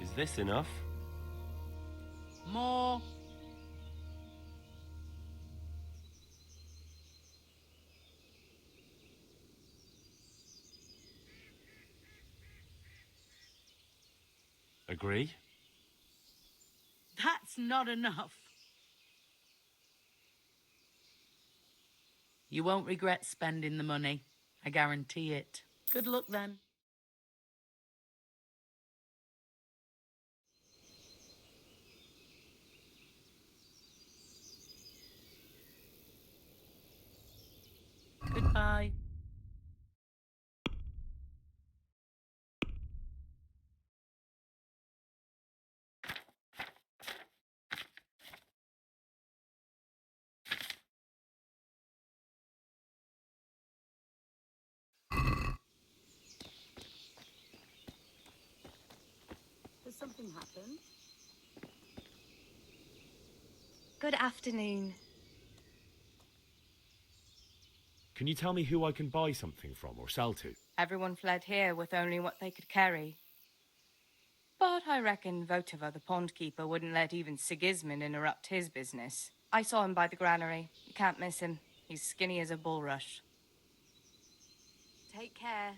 Is this enough? More. Agree? That's not enough. You won't regret spending the money. I guarantee it. Good luck then. Goodbye. Has something happened? Good afternoon. Can you tell me who I can buy something from or sell to? Everyone fled here with only what they could carry. But I reckon Votova, the pond keeper, wouldn't let even Sigismund interrupt his business. I saw him by the granary. You can't miss him. He's skinny as a bulrush. Take care.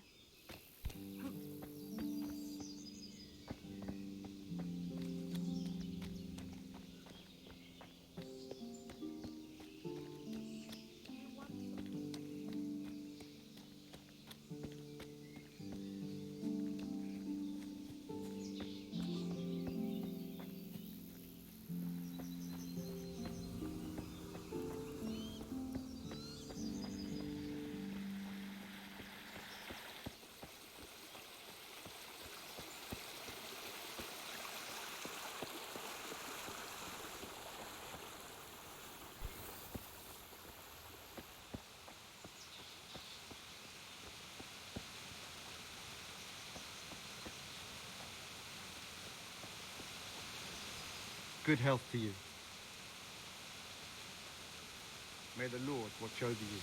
Good health to you. May the Lord watch over you.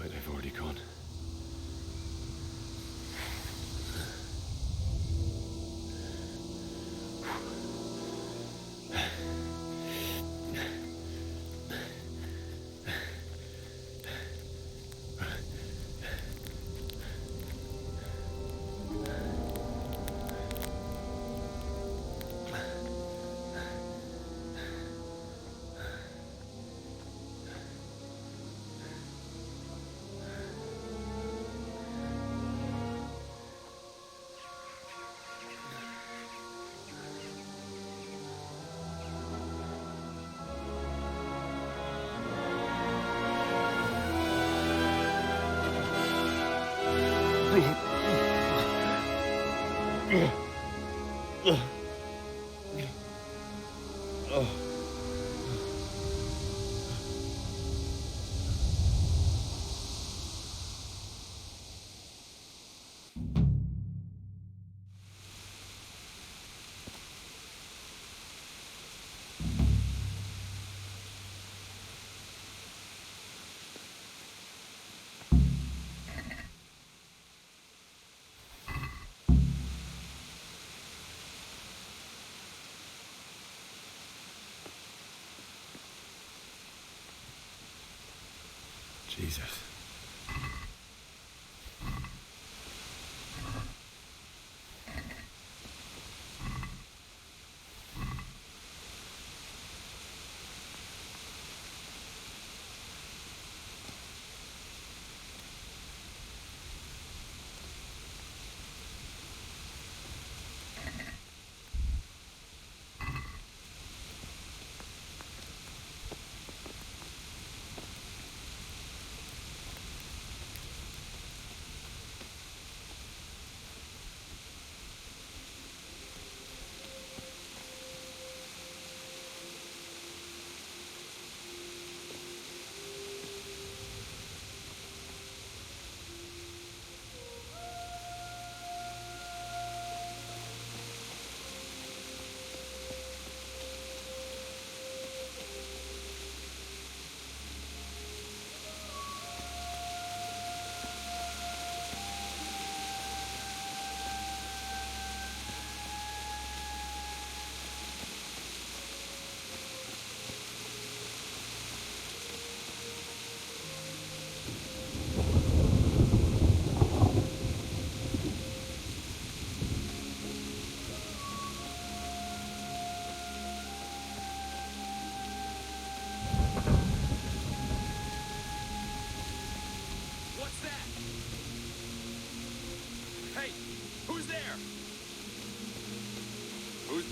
like they've already gone. Jesus. What's that? Hey, who's there? Who's...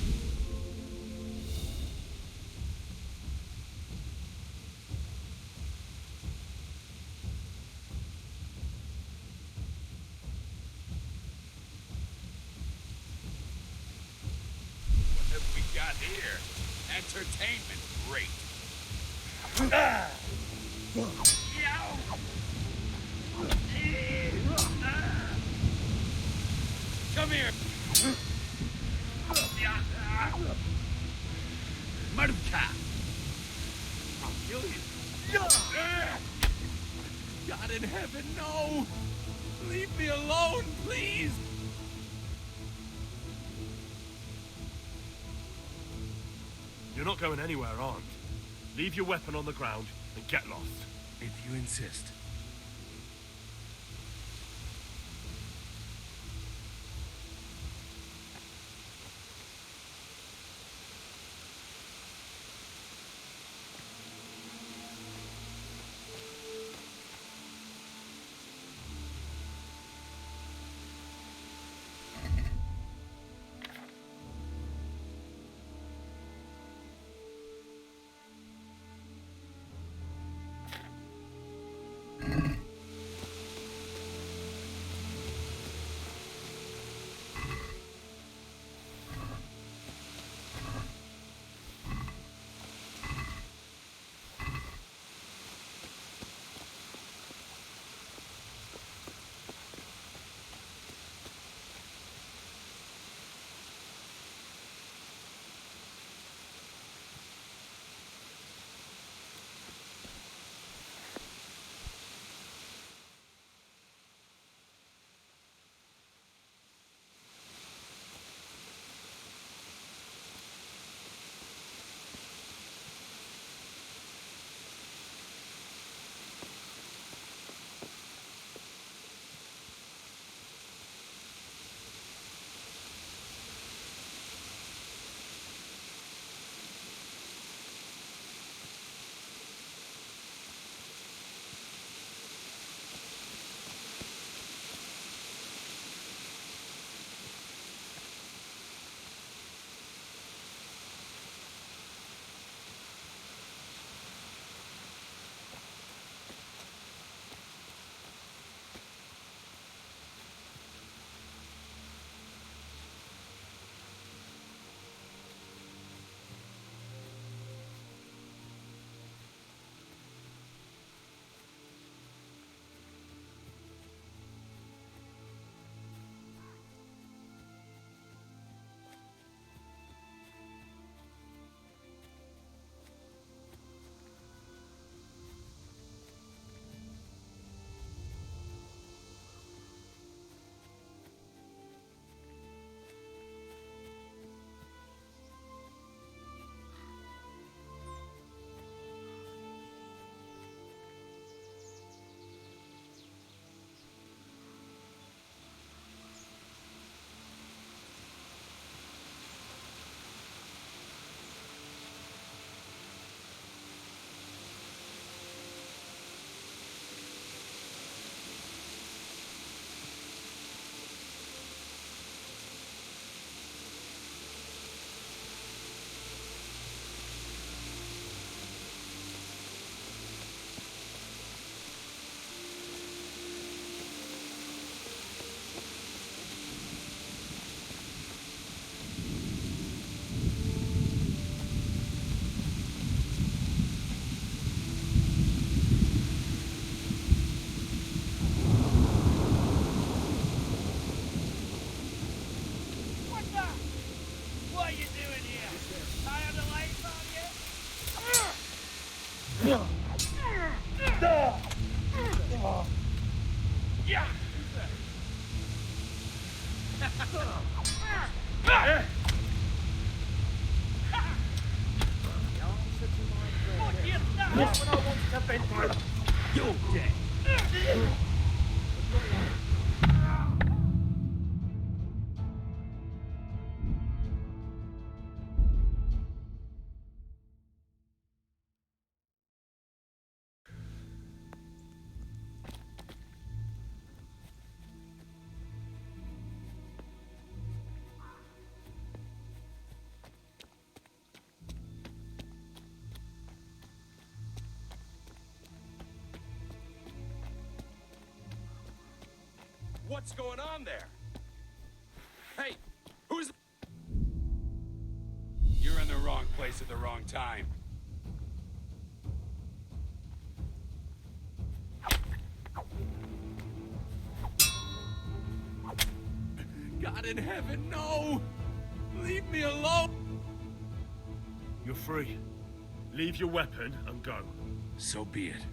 What have we got here? Entertainment, great. Come here! Marka! I'll kill you. God in heaven, no! Leave me alone, please! You're not going anywhere armed. Leave your weapon on the ground and get lost. If you insist. You're dead. What's going on there? Hey, who's... You're in the wrong place at the wrong time. God in heaven, no! Leave me alone! You're free. Leave your weapon and go. So be it.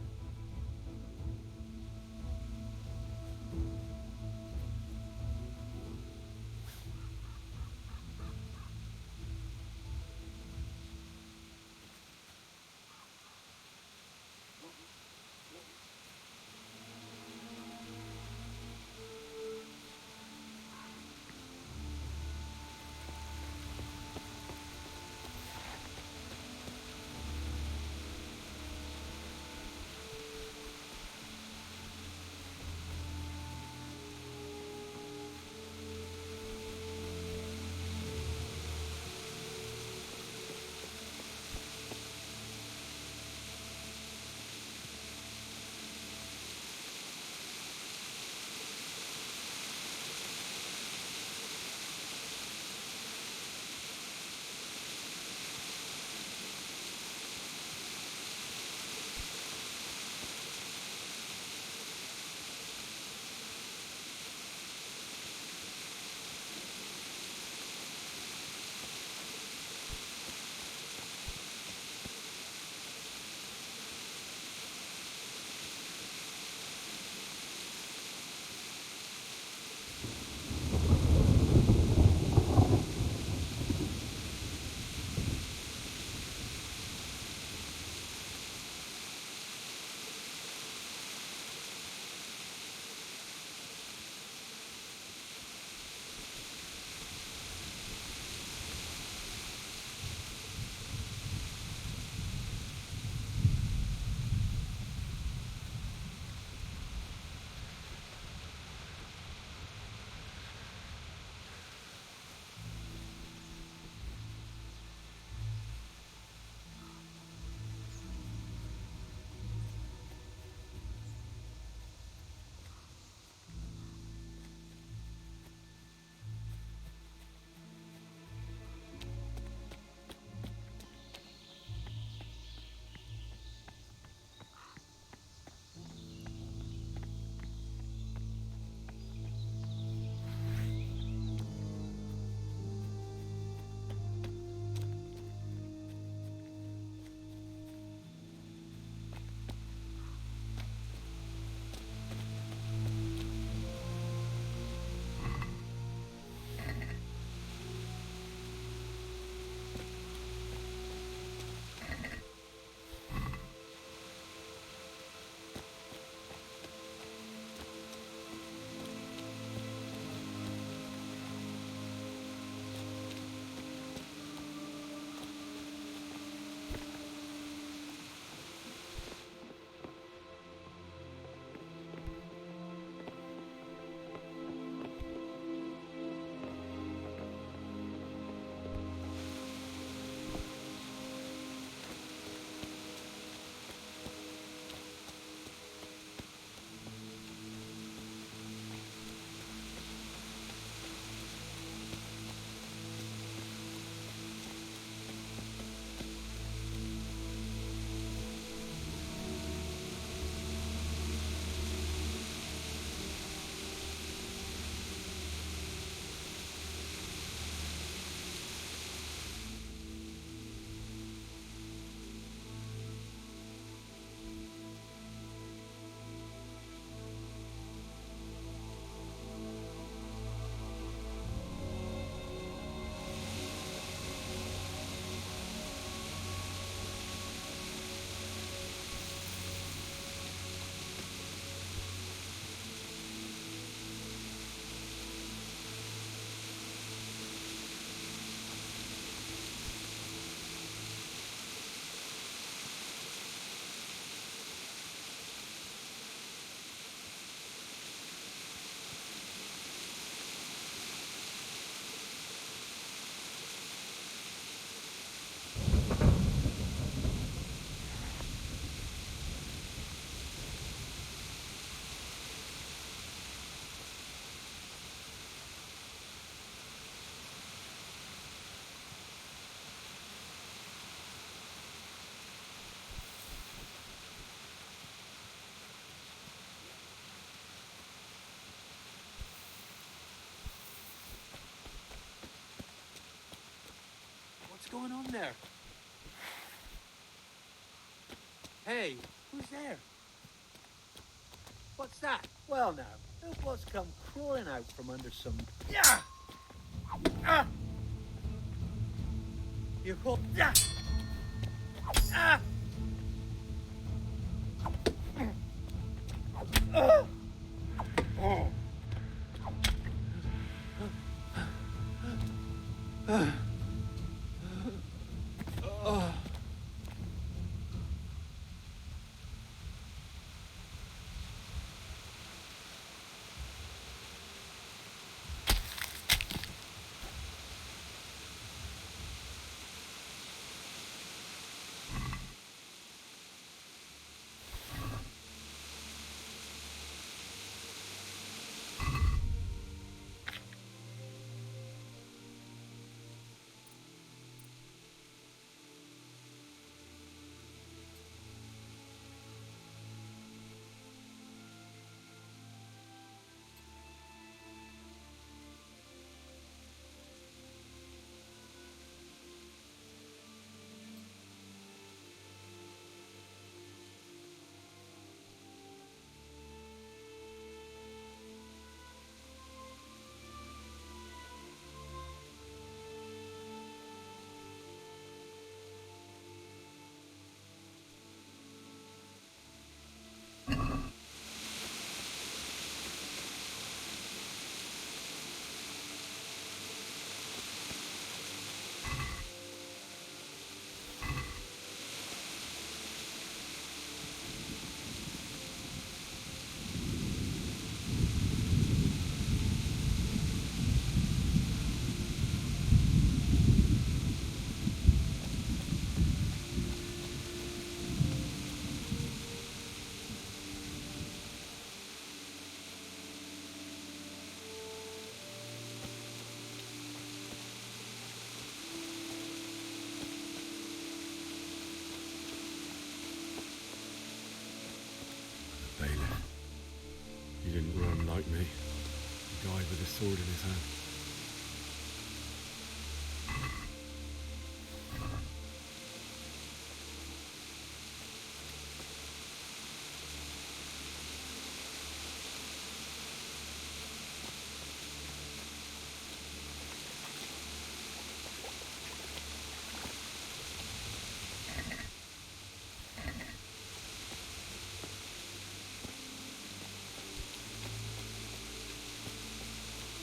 going on there? Hey, who's there? What's that? Well now, look what's come crawling out from under some... Yeah! Ah! You call... Yeah! Ah! Oh! Bailiff, you didn't run like me. You died with a sword in his hand.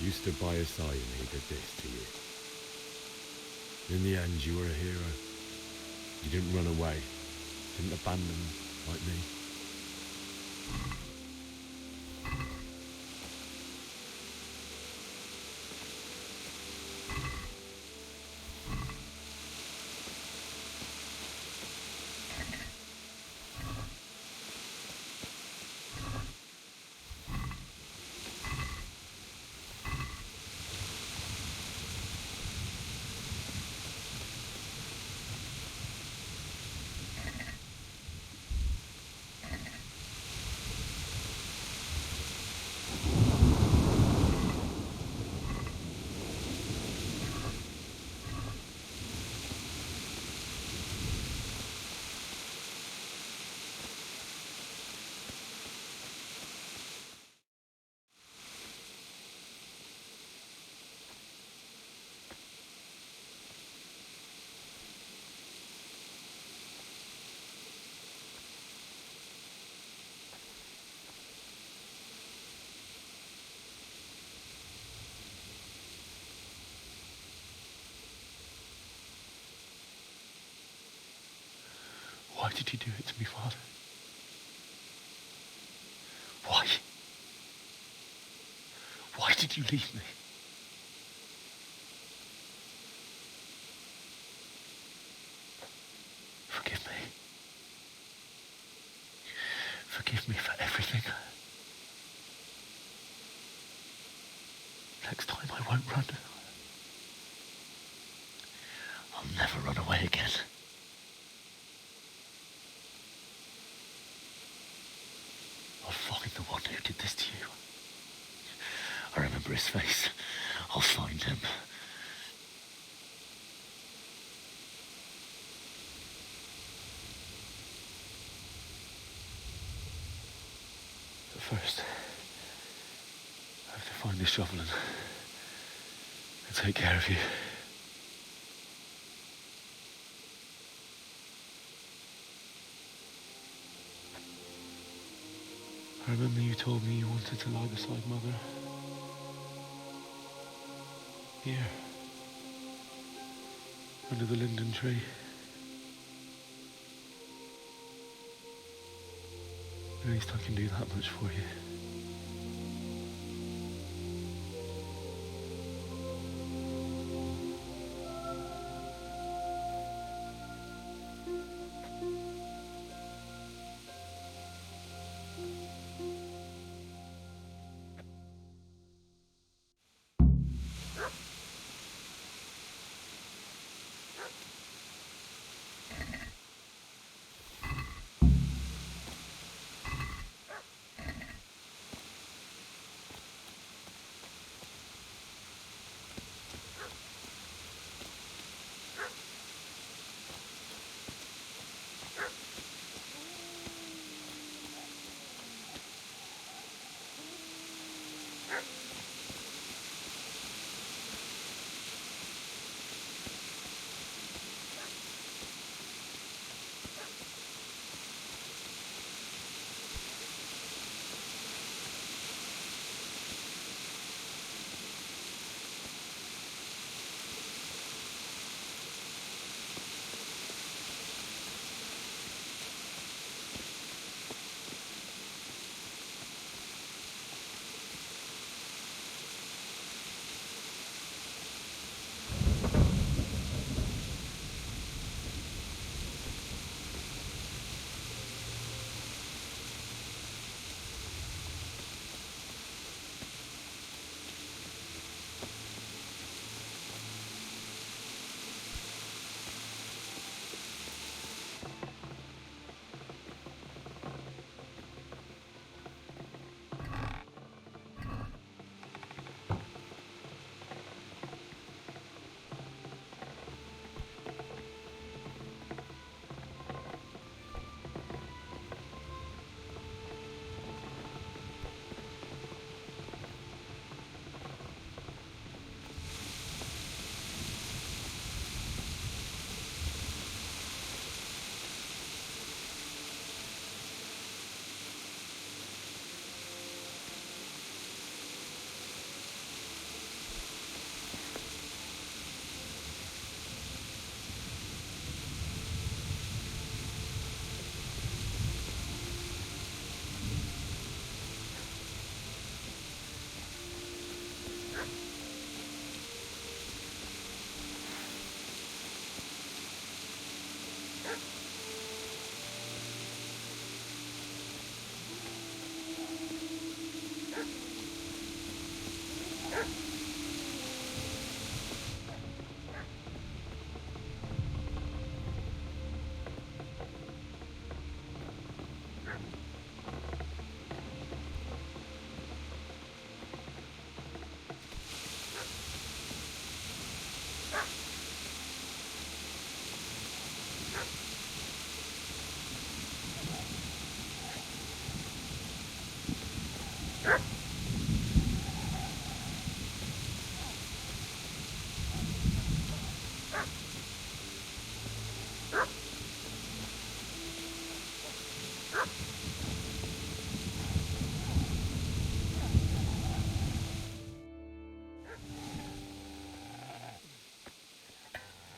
You stood by his side and he did this to you. In the end, you were a hero. You didn't run away. Didn't abandon like me. Why did you do it to me, Father? Why? Why did you leave me? Forgive me. Forgive me for everything. Next time I won't run. I'll never run away again. I'll find the one who did this to you. I remember his face. I'll find him. But first, I have to find this shovel and take care of you. I remember you told me you wanted to lie beside Mother. Here. Under the linden tree. At least I can do that much for you.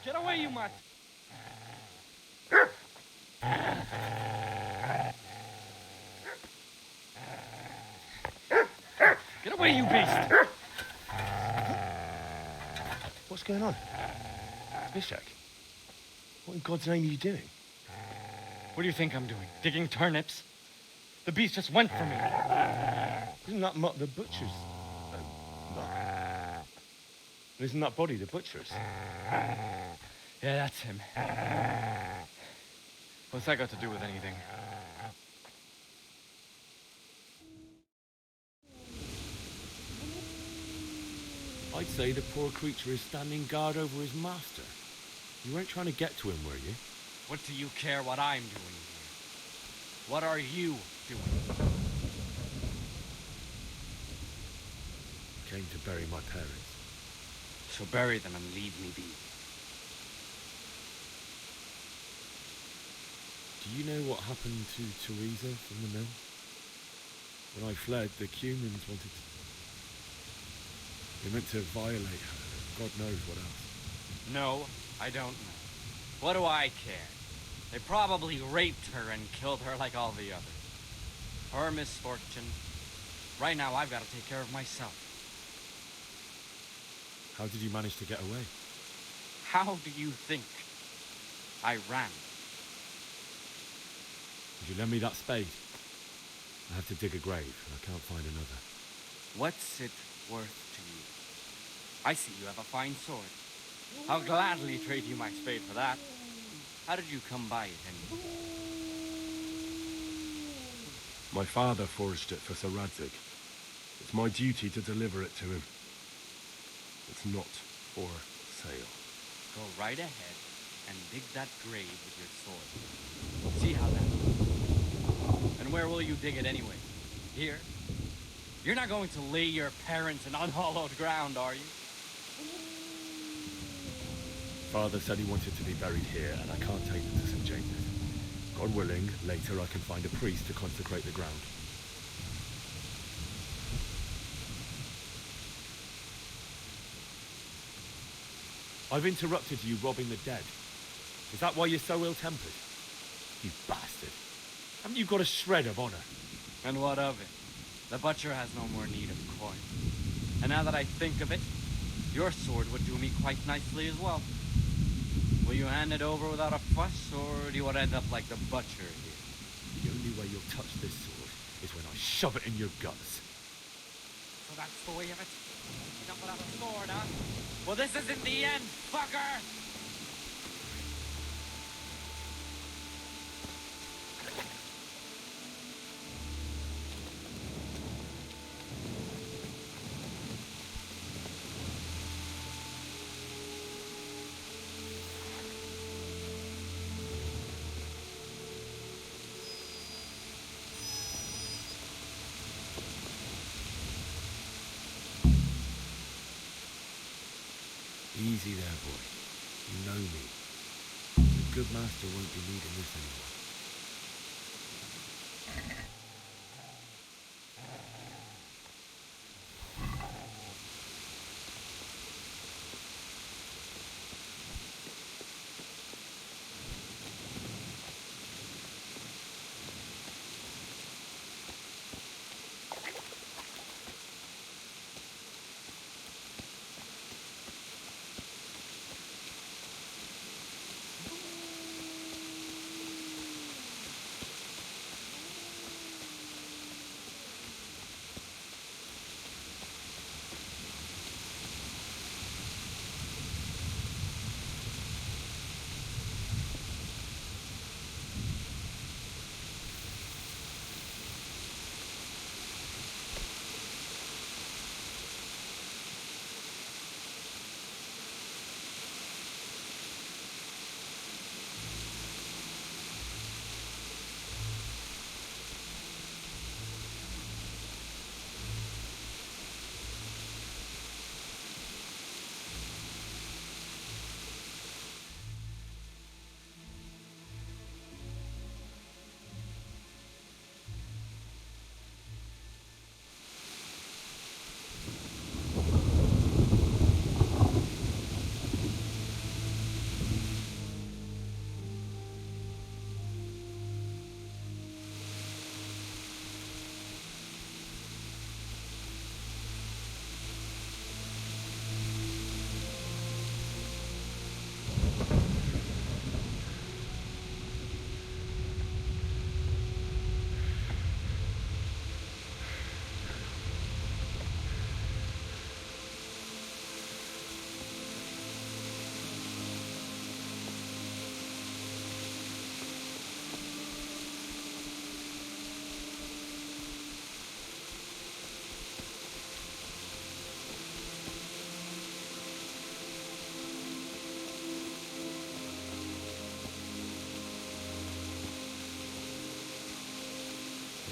Get away, you mutt! Get away, you beast! What's going on? Bishak? What in God's name are you doing? What do you think I'm doing? Digging turnips? The beast just went for me. Isn't that Mutt the butcher's? Isn't that body the butcher's? Yeah, that's him. What's that got to do with anything? I'd say the poor creature is standing guard over his master. You weren't trying to get to him, were you? What do you care what I'm doing here? What are you doing? came to bury my parents. So bury them and leave me be. Do you know what happened to Teresa from the mill? When I fled, the Cumans wanted to... They meant to violate her. God knows what else. No, I don't know. What do I care? They probably raped her and killed her like all the others. Her misfortune. Right now, I've got to take care of myself. How did you manage to get away? How do you think I ran? Would you lend me that spade? I have to dig a grave, and I can't find another. What's it worth to you? I see you have a fine sword. I'll gladly trade you my spade for that. How did you come by it, anyway? My father forged it for Sir Radzig. It's my duty to deliver it to him. It's not for sale. Go right ahead and dig that grave with your sword. See how that goes. And where will you dig it anyway? Here? You're not going to lay your parents in unhallowed ground, are you? Father said he wanted to be buried here, and I can't take them to St. James's. God willing, later I can find a priest to consecrate the ground. I've interrupted you robbing the dead. Is that why you're so ill-tempered? You bastard. Haven't you got a shred of honor? And what of it? The butcher has no more need of coin. And now that I think of it, your sword would do me quite nicely as well. Will you hand it over without a fuss, or do you want to end up like the butcher here? The only way you'll touch this sword is when I shove it in your guts. So that's the way of it? You don't have a sword, huh? Well, this isn't the end, fucker! Easy there, boy. You know me. The good master won't be needing this anymore.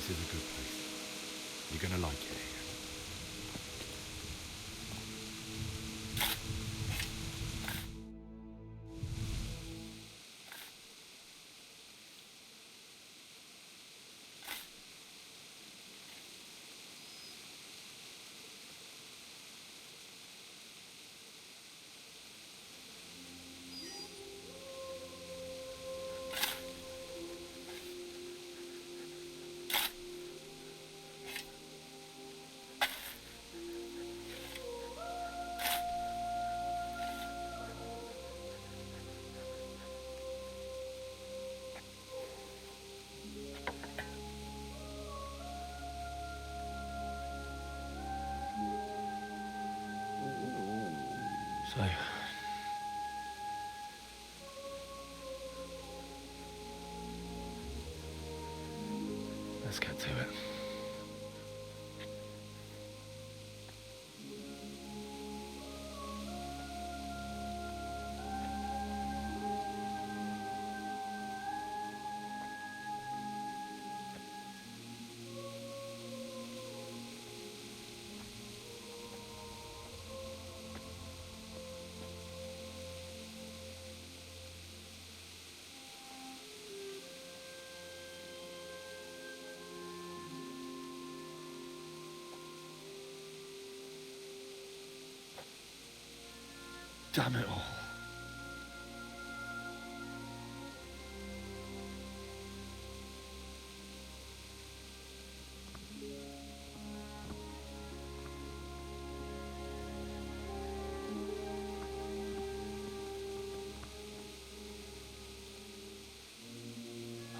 This is a good place. You're gonna like it here. So, let's get to it. Damn it all.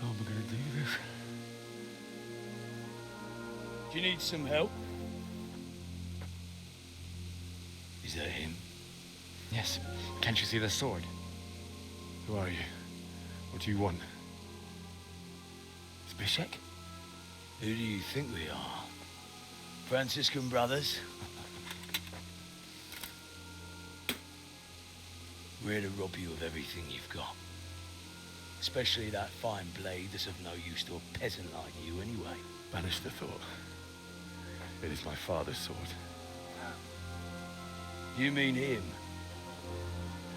How am I going to do this? Do you need some help? Is that him? Yes. Can't you see the sword? Who are you? What do you want? Zbyszek? Who do you think we are? Franciscan brothers? We're here to rob you of everything you've got. Especially that fine blade that's of no use to a peasant like you anyway. Banish the thought. It is my father's sword. You mean him?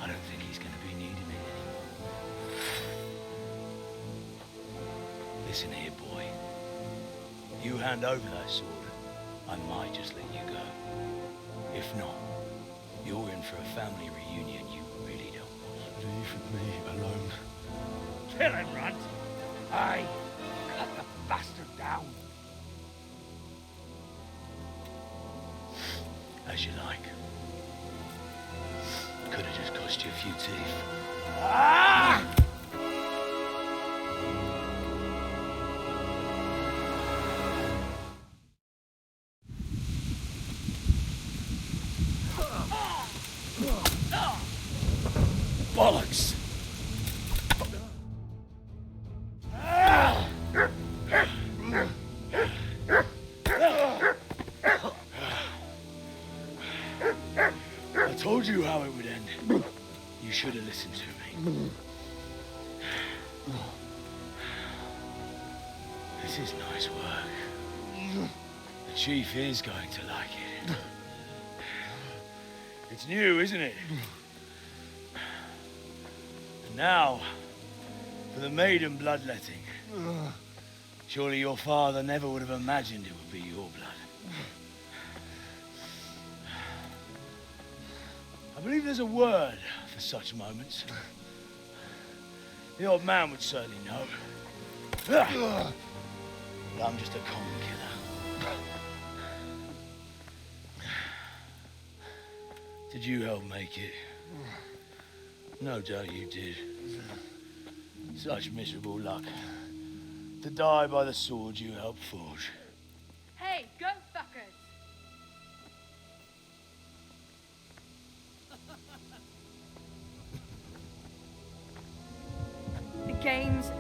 I don't think he's going to be needing it anymore. Listen here, boy. You hand over that sword, I might just let you go. If not, you're in for a family reunion you really don't want. Leave me alone. Kill him, Runt! Aye, cut the bastard down! As you like. Could have just cost you a few teeth. Ah! Bollocks! I told you how it would end. You should have listened to me. This is nice work. The chief is going to like it. It's new, isn't it? And now, for the maiden bloodletting. Surely your father never would have imagined it would be your blood. I believe there's a word for such moments. The old man would certainly know. But I'm just a common killer. Did you help make it? No doubt you did. Such miserable luck. To die by the sword you helped forge. Hey, go fuckers! The game's